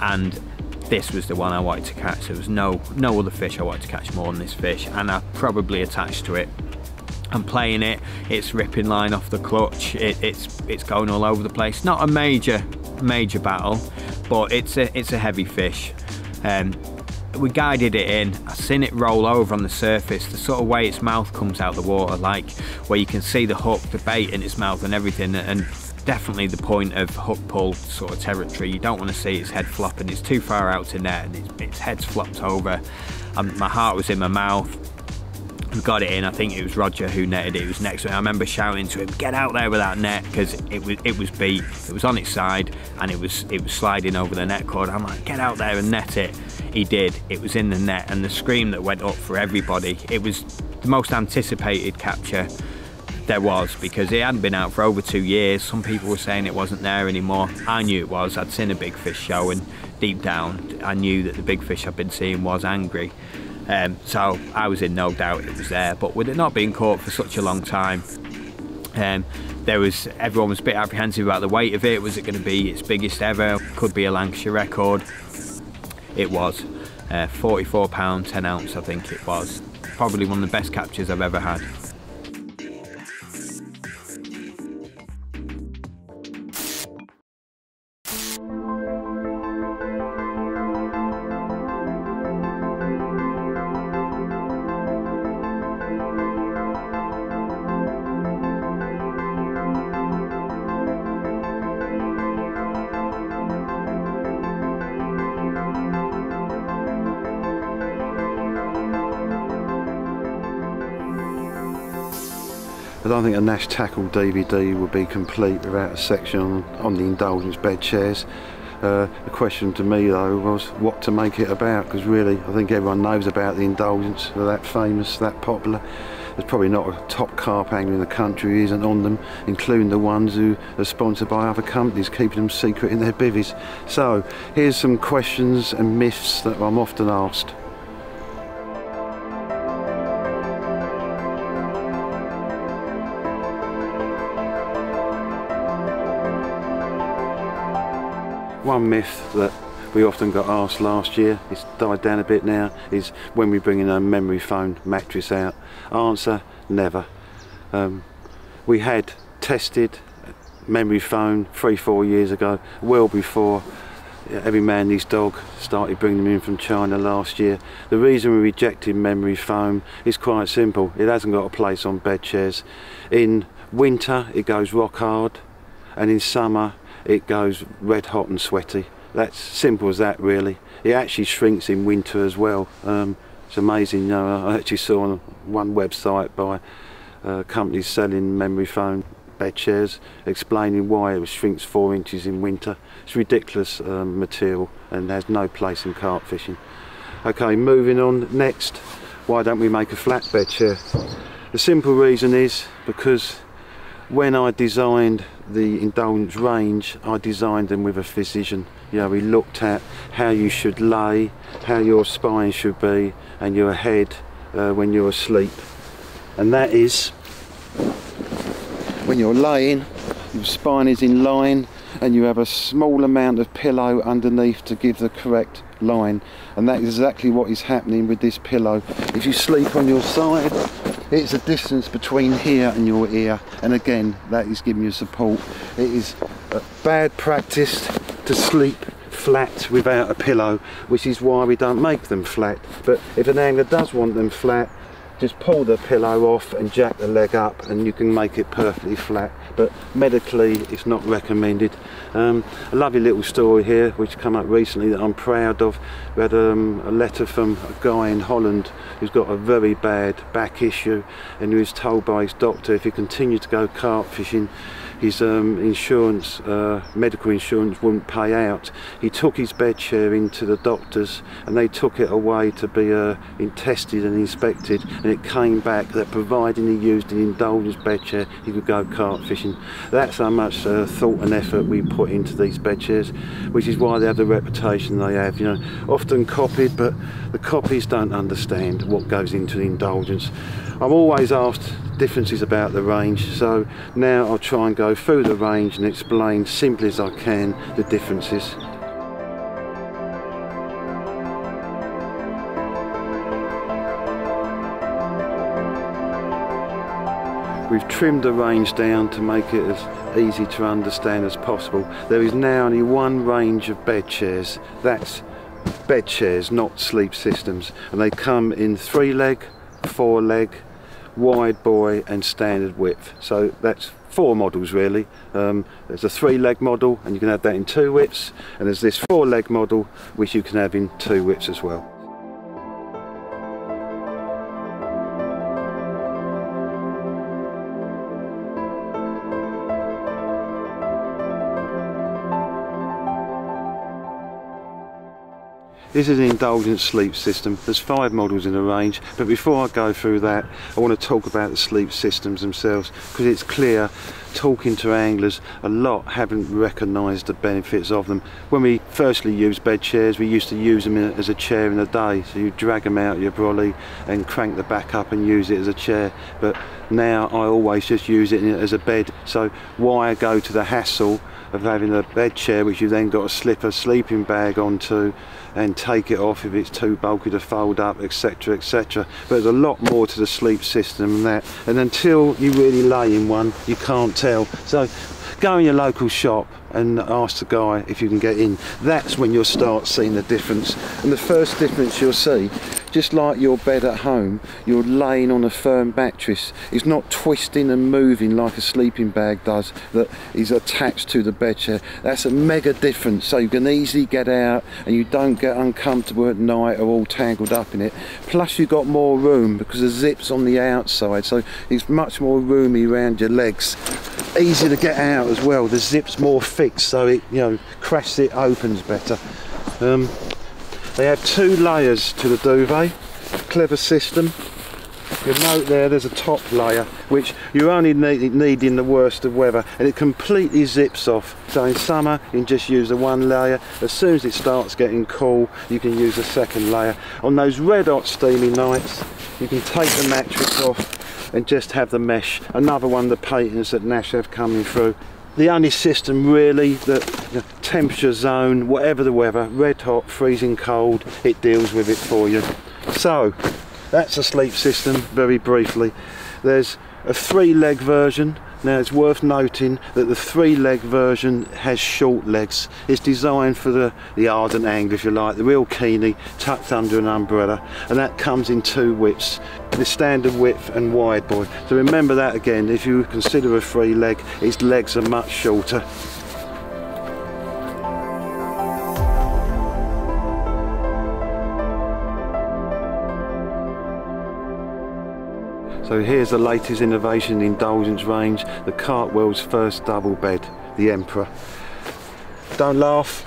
S11: and this was the one I wanted to catch. There was no other fish I wanted to catch more than this fish, and I probably attached to it. I'm playing it, it's ripping line off the clutch, it's going all over the place. Not a major battle, but it's a heavy fish. We guided it in, I seen it roll over on the surface, the sort of way its mouth comes out the water, like where you can see the hook, the bait in its mouth and everything, and definitely the point of hook pull sort of territory. You don't want to see its head flopping, it's too far out to net and its head's flopped over. My heart was in my mouth. We got it in, I think it was Roger who netted it, he was next to me. I remember shouting to him, get out there with that net, because it was beat, it was on its side and it was sliding over the net cord. I'm like, get out there and net it. He did, it was in the net, and the scream that went up for everybody, it was the most anticipated capture there was, because it hadn't been out for over 2 years. Some people were saying it wasn't there anymore. I knew it was, I'd seen a big fish show, and deep down I knew that the big fish I'd been seeing was angry. So I was in no doubt it was there, but with it not being caught for such a long time, everyone was a bit apprehensive about the weight of it. Was it going to be its biggest ever? Could be a Lancashire record. It was 44 pound 10 ounce, I think it was. Probably one of the best captures I've ever had.
S1: I don't think a Nash tackle DVD would be complete without a section on the Indulgence bed chairs. The question to me though was what to make it about, because really I think everyone knows about the Indulgence. They're that famous, that popular. There's probably not a top carp angler in the country who isn't on them, including the ones who are sponsored by other companies, keeping them secret in their bivvies. So here's some questions and myths that I'm often asked. One myth that we often got asked last year, it's died down a bit now, is when we bring in a memory foam mattress out. Answer, never. We had tested memory foam 3-4 years ago, well before Every Man His Dog started bringing them in from China last year. The reason we rejected memory foam is quite simple. It hasn't got a place on bed chairs. In winter it goes rock hard, and in summer it goes red hot and sweaty. That's simple as that really. It actually shrinks in winter as well. It's amazing, you know, I actually saw on one website by companies selling memory foam bed chairs explaining why it shrinks 4 inches in winter. It's ridiculous material and has no place in carp fishing. Okay, moving on. Next, why don't we make a flat bed chair? The simple reason is because when I designed the Indulgence range, I designed them with a physician. You know, we looked at how you should lay, how your spine should be, and your head when you're asleep. And that is, when you're laying, your spine is in line, and you have a small amount of pillow underneath to give the correct line. And that is exactly what is happening with this pillow. If you sleep on your side, it's a distance between here and your ear, and again that is giving you support. It is a bad practice to sleep flat without a pillow, which is why we don't make them flat. But if an angler does want them flat, just pull the pillow off and jack the leg up and you can make it perfectly flat. But medically it's not recommended. A lovely little story here which came up recently that I'm proud of. We had a letter from a guy in Holland who's got a very bad back issue, and he was told by his doctor if he continued to go carp fishing, his insurance, medical insurance wouldn't pay out. He took his bed chair into the doctors and they took it away to be tested and inspected, and it came back that providing he used an Indulgence bed chair he could go carp fishing. That's how much thought and effort we put into these bed chairs, which is why they have the reputation they have. You know, often copied, but the copies don't understand what goes into the Indulgence. I'm always asked differences about the range, so now I'll try and go through the range and explain simply as I can the differences. We've trimmed the range down to make it as easy to understand as possible. There is now only one range of bed chairs. That's bed chairs, not sleep systems, and they come in 3-leg, 4-leg, wide boy and standard width. So that's 4 models really. There's a 3-leg model and you can have that in 2 widths, and there's this 4-leg model which you can have in 2 widths as well. This is an Indulgence sleep system. There's 5 models in the range, but before I go through that, I want to talk about the sleep systems themselves, because it's clear, talking to anglers, a lot haven't recognised the benefits of them. When we firstly used bed chairs, we used to use them as a chair in the day, so you drag them out of your brolly and crank the back up and use it as a chair. But now I always just use it as a bed, so why go to the hassle of having a bed chair which you then got to slip a sleeping bag onto and take it off if it's too bulky to fold up, etc, etc. But there's a lot more to the sleep system than that, and until you really lay in one you can't tell. So go in your local shop and ask the guy if you can get in. That's when you'll start seeing the difference. And the first difference you'll see, just like your bed at home, you're laying on a firm mattress. It's not twisting and moving like a sleeping bag does that is attached to the bed chair. That's a mega difference, so you can easily get out and you don't get uncomfortable at night or all tangled up in it. Plus you've got more room because the zip's on the outside, so it's much more roomy around your legs. Easy to get out as well. The zip's more fixed, so it, you know, crash it opens better. They have 2 layers to the duvet. Clever system. You'll note there's a top layer which you only need in the worst of weather, and it completely zips off. So in summer you can just use the 1 layer. As soon as it starts getting cool you can use the 2nd layer. On those red hot steamy nights you can take the mattress off and just have the mesh. Another one of the patents that Nash have coming through. The only system really that the temperature zone, whatever the weather, red hot, freezing cold, it deals with it for you. So that's a sleep system very briefly. There's a 3-leg version. Now it's worth noting that the 3-leg version has short legs. It's designed for the ardent angler, if you like, the real keenie, tucked under an umbrella, and that comes in 2 widths, the standard width and wide boy. So remember that again, if you consider a 3-leg, its legs are much shorter. So here's the latest innovation in the Indulgence range, the Carp world's first double bed, the Emperor. Don't laugh,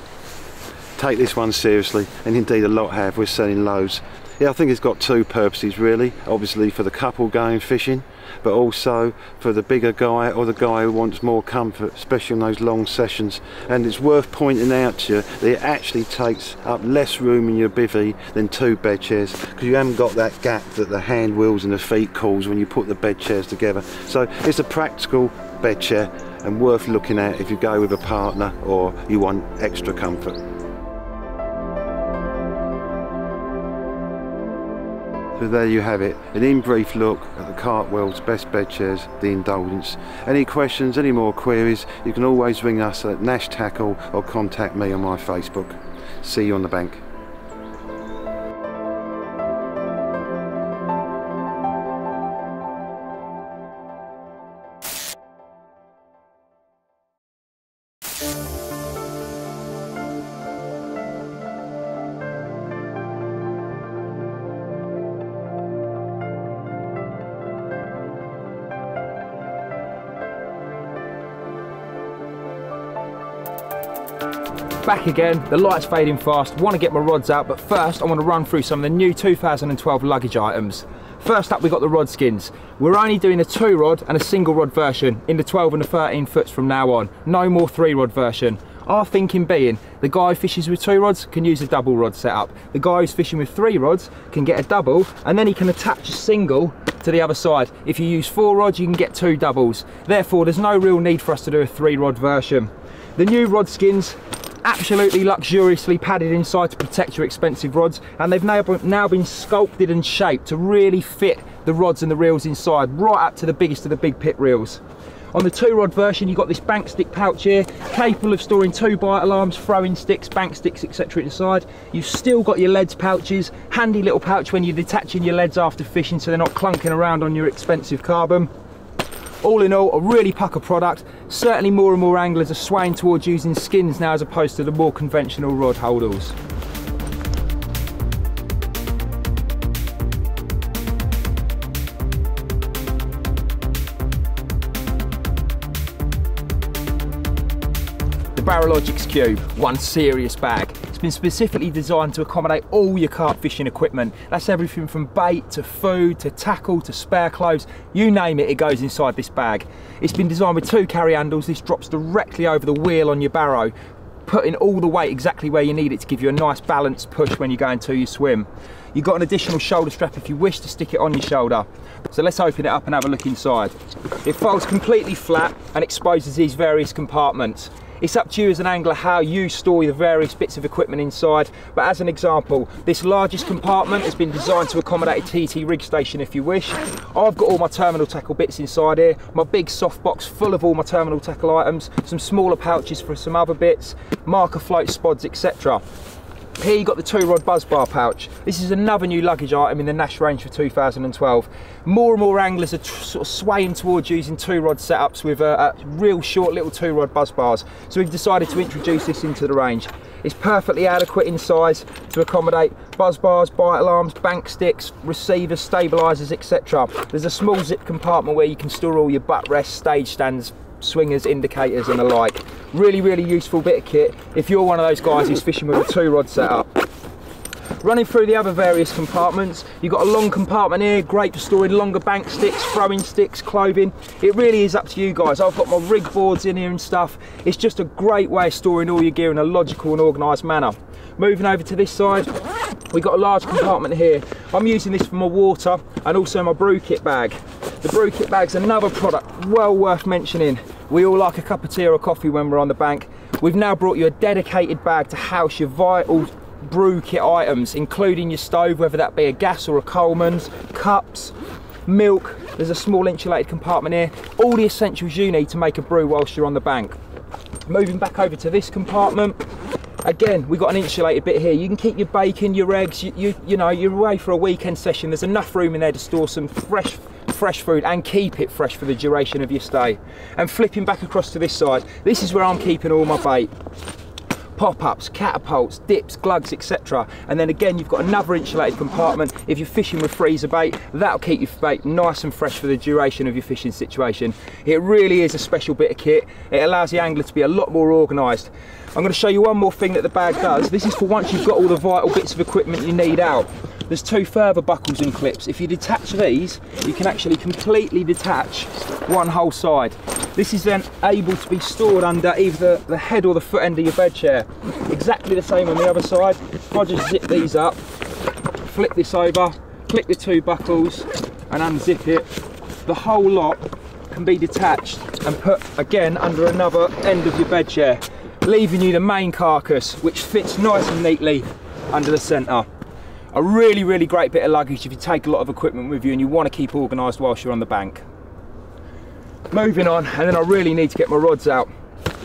S1: take this one seriously, and indeed a lot have, we're selling loads. Yeah, I think it's got 2 purposes really, obviously for the couple going fishing, but also for the bigger guy or the guy who wants more comfort, especially on those long sessions. And it's worth pointing out to you that it actually takes up less room in your bivvy than 2 bed chairs, because you haven't got that gap that the hand wheels and the feet cause when you put the bed chairs together. So it's a practical bed chair and worth looking at if you go with a partner or you want extra comfort. So there you have it, an in brief look at the Carp world's best bed chairs, the Indulgence. Any questions, any more queries, you can always ring us at Nash Tackle or contact me on my Facebook. See you on the bank.
S9: Back again, the light's fading fast, want to get my rods out, but first I want to run through some of the new 2012 luggage items. First up, we got the rod skins. We're only doing a 2-rod and a single rod version in the 12 and the 13 foots from now on. No more 3-rod version. Our thinking being, the guy who fishes with 2 rods can use a double rod setup. The guy who's fishing with 3 rods can get a double, and then he can attach a single to the other side. If you use 4 rods, you can get 2 doubles. Therefore, there's no real need for us to do a 3-rod version. The new rod skins, absolutely luxuriously padded inside to protect your expensive rods, and they've now been sculpted and shaped to really fit the rods and the reels inside, right up to the biggest of the big pit reels. On the 2-rod version, you've got this bank stick pouch here, capable of storing 2 bite alarms, throwing sticks, bank sticks, etc. inside. You've still got your leads pouches, handy little pouch when you're detaching your leads after fishing so they're not clunking around on your expensive carbon. All in all, a really pucker product. Certainly more and more anglers are swaying towards using skins now as opposed to the more conventional rod holdalls. The Barrowlogix Cube, one serious bag. It's been specifically designed to accommodate all your carp fishing equipment. That's everything from bait to food to tackle to spare clothes, you name it, it goes inside this bag. It's been designed with 2 carry handles. This drops directly over the wheel on your barrow, putting all the weight exactly where you need it to give you a nice balanced push when you're going to your swim. You've got an additional shoulder strap if you wish to stick it on your shoulder. So let's open it up and have a look inside. It folds completely flat and exposes these various compartments. It's up to you as an angler how you store the various bits of equipment inside, but as an example, this largest compartment has been designed to accommodate a TT rig station if you wish. I've got all my terminal tackle bits inside here, my big soft box full of all my terminal tackle items, some smaller pouches for some other bits, marker float, spods, etc. Here you got the 2-rod buzz bar pouch. This is another new luggage item in the Nash range for 2012. More and more anglers are sort of swaying towards using 2-rod setups with real short little 2-rod buzz bars. So we've decided to introduce this into the range. It's perfectly adequate in size to accommodate buzz bars, bite alarms, bank sticks, receivers, stabilisers, etc. There's a small zip compartment where you can store all your butt rests, stage stands, swingers, indicators and the like. Really useful bit of kit if you're one of those guys who's fishing with a 2-rod setup. Running through the other various compartments, you've got a long compartment here, great for storing longer bank sticks, throwing sticks, clothing. It really is up to you guys. I've got my rig boards in here and stuff. It's just a great way of storing all your gear in a logical and organised manner. Moving over to this side, we've got a large compartment here. I'm using this for my water and also my brew kit bag. The brew kit bag's another product well worth mentioning. We all like a cup of tea or a coffee when we're on the bank. We've now brought you a dedicated bag to house your vital brew kit items, including your stove, whether that be a gas or a Coleman's, cups, milk. There's a small insulated compartment here. All the essentials you need to make a brew whilst you're on the bank. Moving back over to this compartment, again, we've got an insulated bit here. You can keep your bacon, your eggs, you know, you're away for a weekend session. There's enough room in there to store some fresh food and keep it fresh for the duration of your stay. And flipping back across to this side, this is where I'm keeping all my bait. Pop-ups, catapults, dips, glugs, etc. And then again, you've got another insulated compartment. If you're fishing with freezer bait, that'll keep your bait nice and fresh for the duration of your fishing situation. It really is a special bit of kit. It allows the angler to be a lot more organised. I'm going to show you one more thing that the bag does. This is for once you've got all the vital bits of equipment you need out. There's 2 further buckles and clips. If you detach these, you can actually completely detach one whole side. This is then able to be stored under either the head or the foot end of your bed chair. Exactly the same on the other side. If I just zip these up, flip this over, click the 2 buckles and unzip it, the whole lot can be detached and put again under another end of your bed chair, leaving you the main carcass, which fits nice and neatly under the centre. A really great bit of luggage if you take a lot of equipment with you and you want to keep organised whilst you're on the bank. Moving on, and then I really need to get my rods out.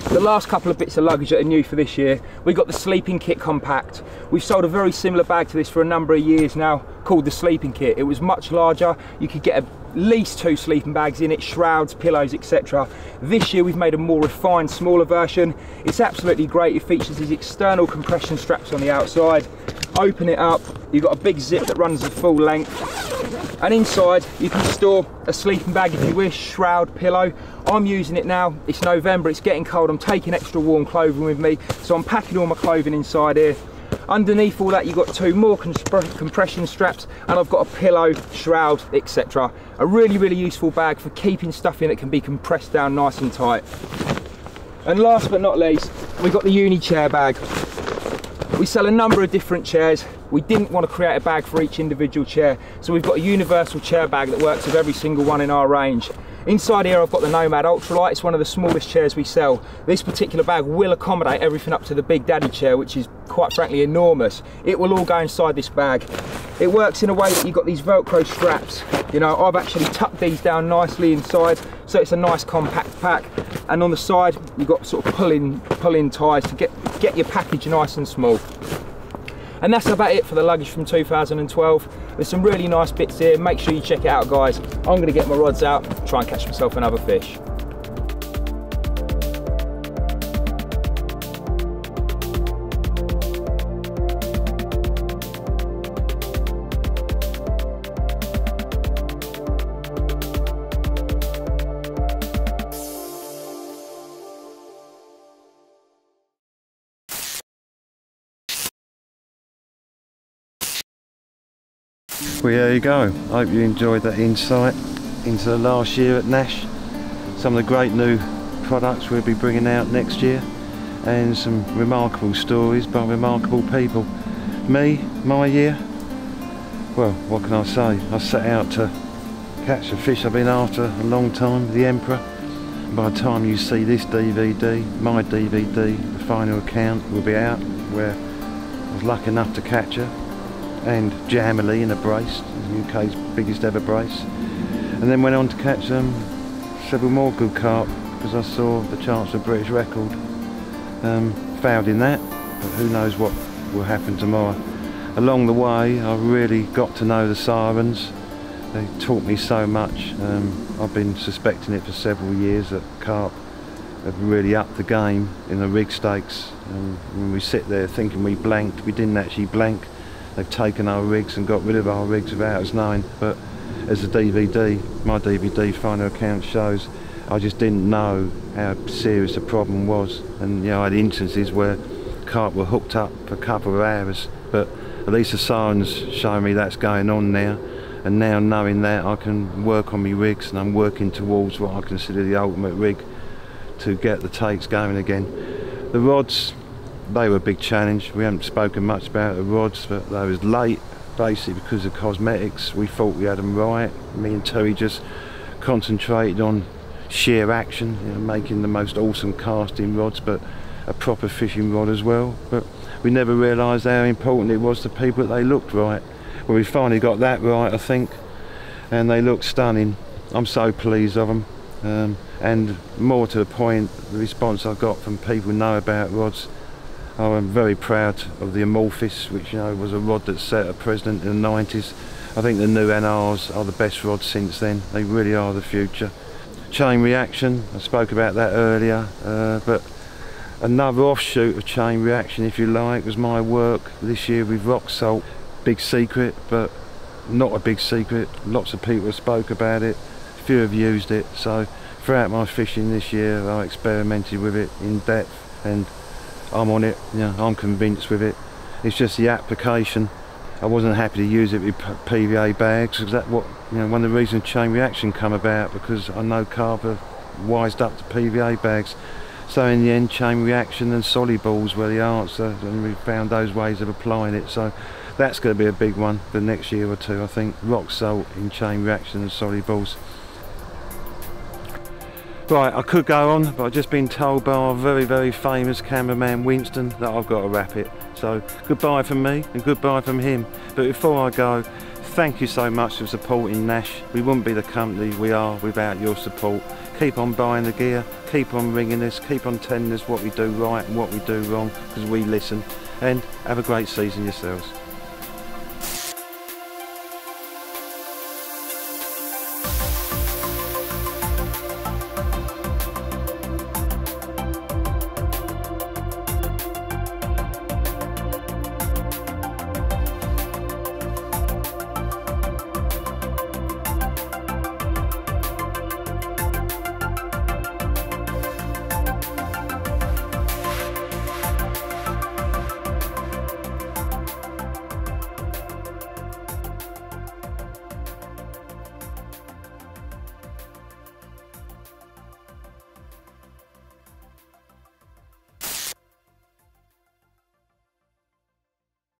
S9: The last couple of bits of luggage that are new for this year, we got the Sleeping Kit Compact. We've sold a very similar bag to this for a number of years now, called the Sleeping Kit. It was much larger. You could get at least 2 sleeping bags in it, shrouds, pillows, etc. This year we've made a more refined, smaller version. It's absolutely great. It features these external compression straps on the outside. Open it up, you've got a big zip that runs the full length, and inside you can store a sleeping bag if you wish, shroud, pillow. I'm using it now. It's November, it's getting cold, I'm taking extra warm clothing with me, so I'm packing all my clothing inside here. Underneath all that you've got 2 more compression straps, and I've got a pillow, shroud, etc. A really useful bag for keeping stuff in that can be compressed down nice and tight. And last but not least, we've got the uni chair bag. We sell a number of different chairs. We didn't want to create a bag for each individual chair, so we've got a universal chair bag that works with every single one in our range. Inside here I've got the Nomad Ultralight. It's one of the smallest chairs we sell. This particular bag will accommodate everything up to the Big Daddy chair, which is quite frankly enormous. It will all go inside this bag. It works in a way that you've got these Velcro straps. You know, I've actually tucked these down nicely inside, so it's a nice compact pack. And on the side you've got sort of pull-in ties to get your package nice and small. And that's about it for the luggage from 2012. There's some really nice bits here. Make sure you check it out, guys. I'm going to get my rods out, try and catch myself another fish.
S1: Well, there you go. I hope you enjoyed that insight into the last year at Nash. Some of the great new products we'll be bringing out next year, and some remarkable stories by remarkable people. Me, my year, well, what can I say? I set out to catch a fish I've been after a long time, the Emperor. By the time you see this DVD, my DVD, the final account will be out, where I was lucky enough to catch her, and jamily in a brace, the UK's biggest ever brace, and then went on to catch several more good carp, because I saw the chance of British record. Failed in that, but who knows what will happen tomorrow. Along the way I really got to know the sirens. They taught me so much. I've been suspecting it for several years that Carp have really upped the game in the rig stakes. When we sit there thinking we blanked, we didn't actually blank. They've taken our rigs and got rid of our rigs without us knowing. But as the DVD, my DVD final account shows, I just didn't know how serious the problem was. And you know, I had instances where Carp were hooked up for a couple of hours, but at least the sirens show me that's going on now. And now knowing that, I can work on my rigs, and I'm working towards what I consider the ultimate rig to get the takes going again. The rods, they were a big challenge. We haven't spoken much about the rods, but they was late basically because of cosmetics. We thought we had them right. Me and Terry just concentrated on sheer action, you know, making the most awesome casting rods, but a proper fishing rod as well. But we never realised how important it was to people that they looked right. Well, we finally got that right, I think, and they look stunning. I'm so pleased of them, and more to the point, the response I got from people who know about rods. I'm very proud of the Amorphis, which, you know, was a rod that set a precedent in the 90s. I think the new NRs are the best rods since then. They really are the future. Chain reaction, I spoke about that earlier, but another offshoot of chain reaction, if you like, was my work this year with rock salt. Big secret, but not a big secret. Lots of people have spoke about it, few have used it, so throughout my fishing this year I experimented with it in depth, and I'm on it, you know, I'm convinced with it. It's just the application. I wasn't happy to use it with PVA bags, because that's what, you know, one of the reasons chain reaction come about, because I know Carp have wised up to PVA bags. So in the end, chain reaction and solid balls were the answer, and we found those ways of applying it. So that's going to be a big one for the next year or two, I think. Rock salt in chain reaction and solid balls. Right, I could go on, but I've just been told by our very, very famous cameraman Winston that I've got to wrap it. So goodbye from me and goodbye from him. But before I go, thank you so much for supporting Nash. We wouldn't be the company we are without your support. Keep on buying the gear, keep on ringing us, keep on telling us what we do right and what we do wrong, because we listen. And have a great season yourselves.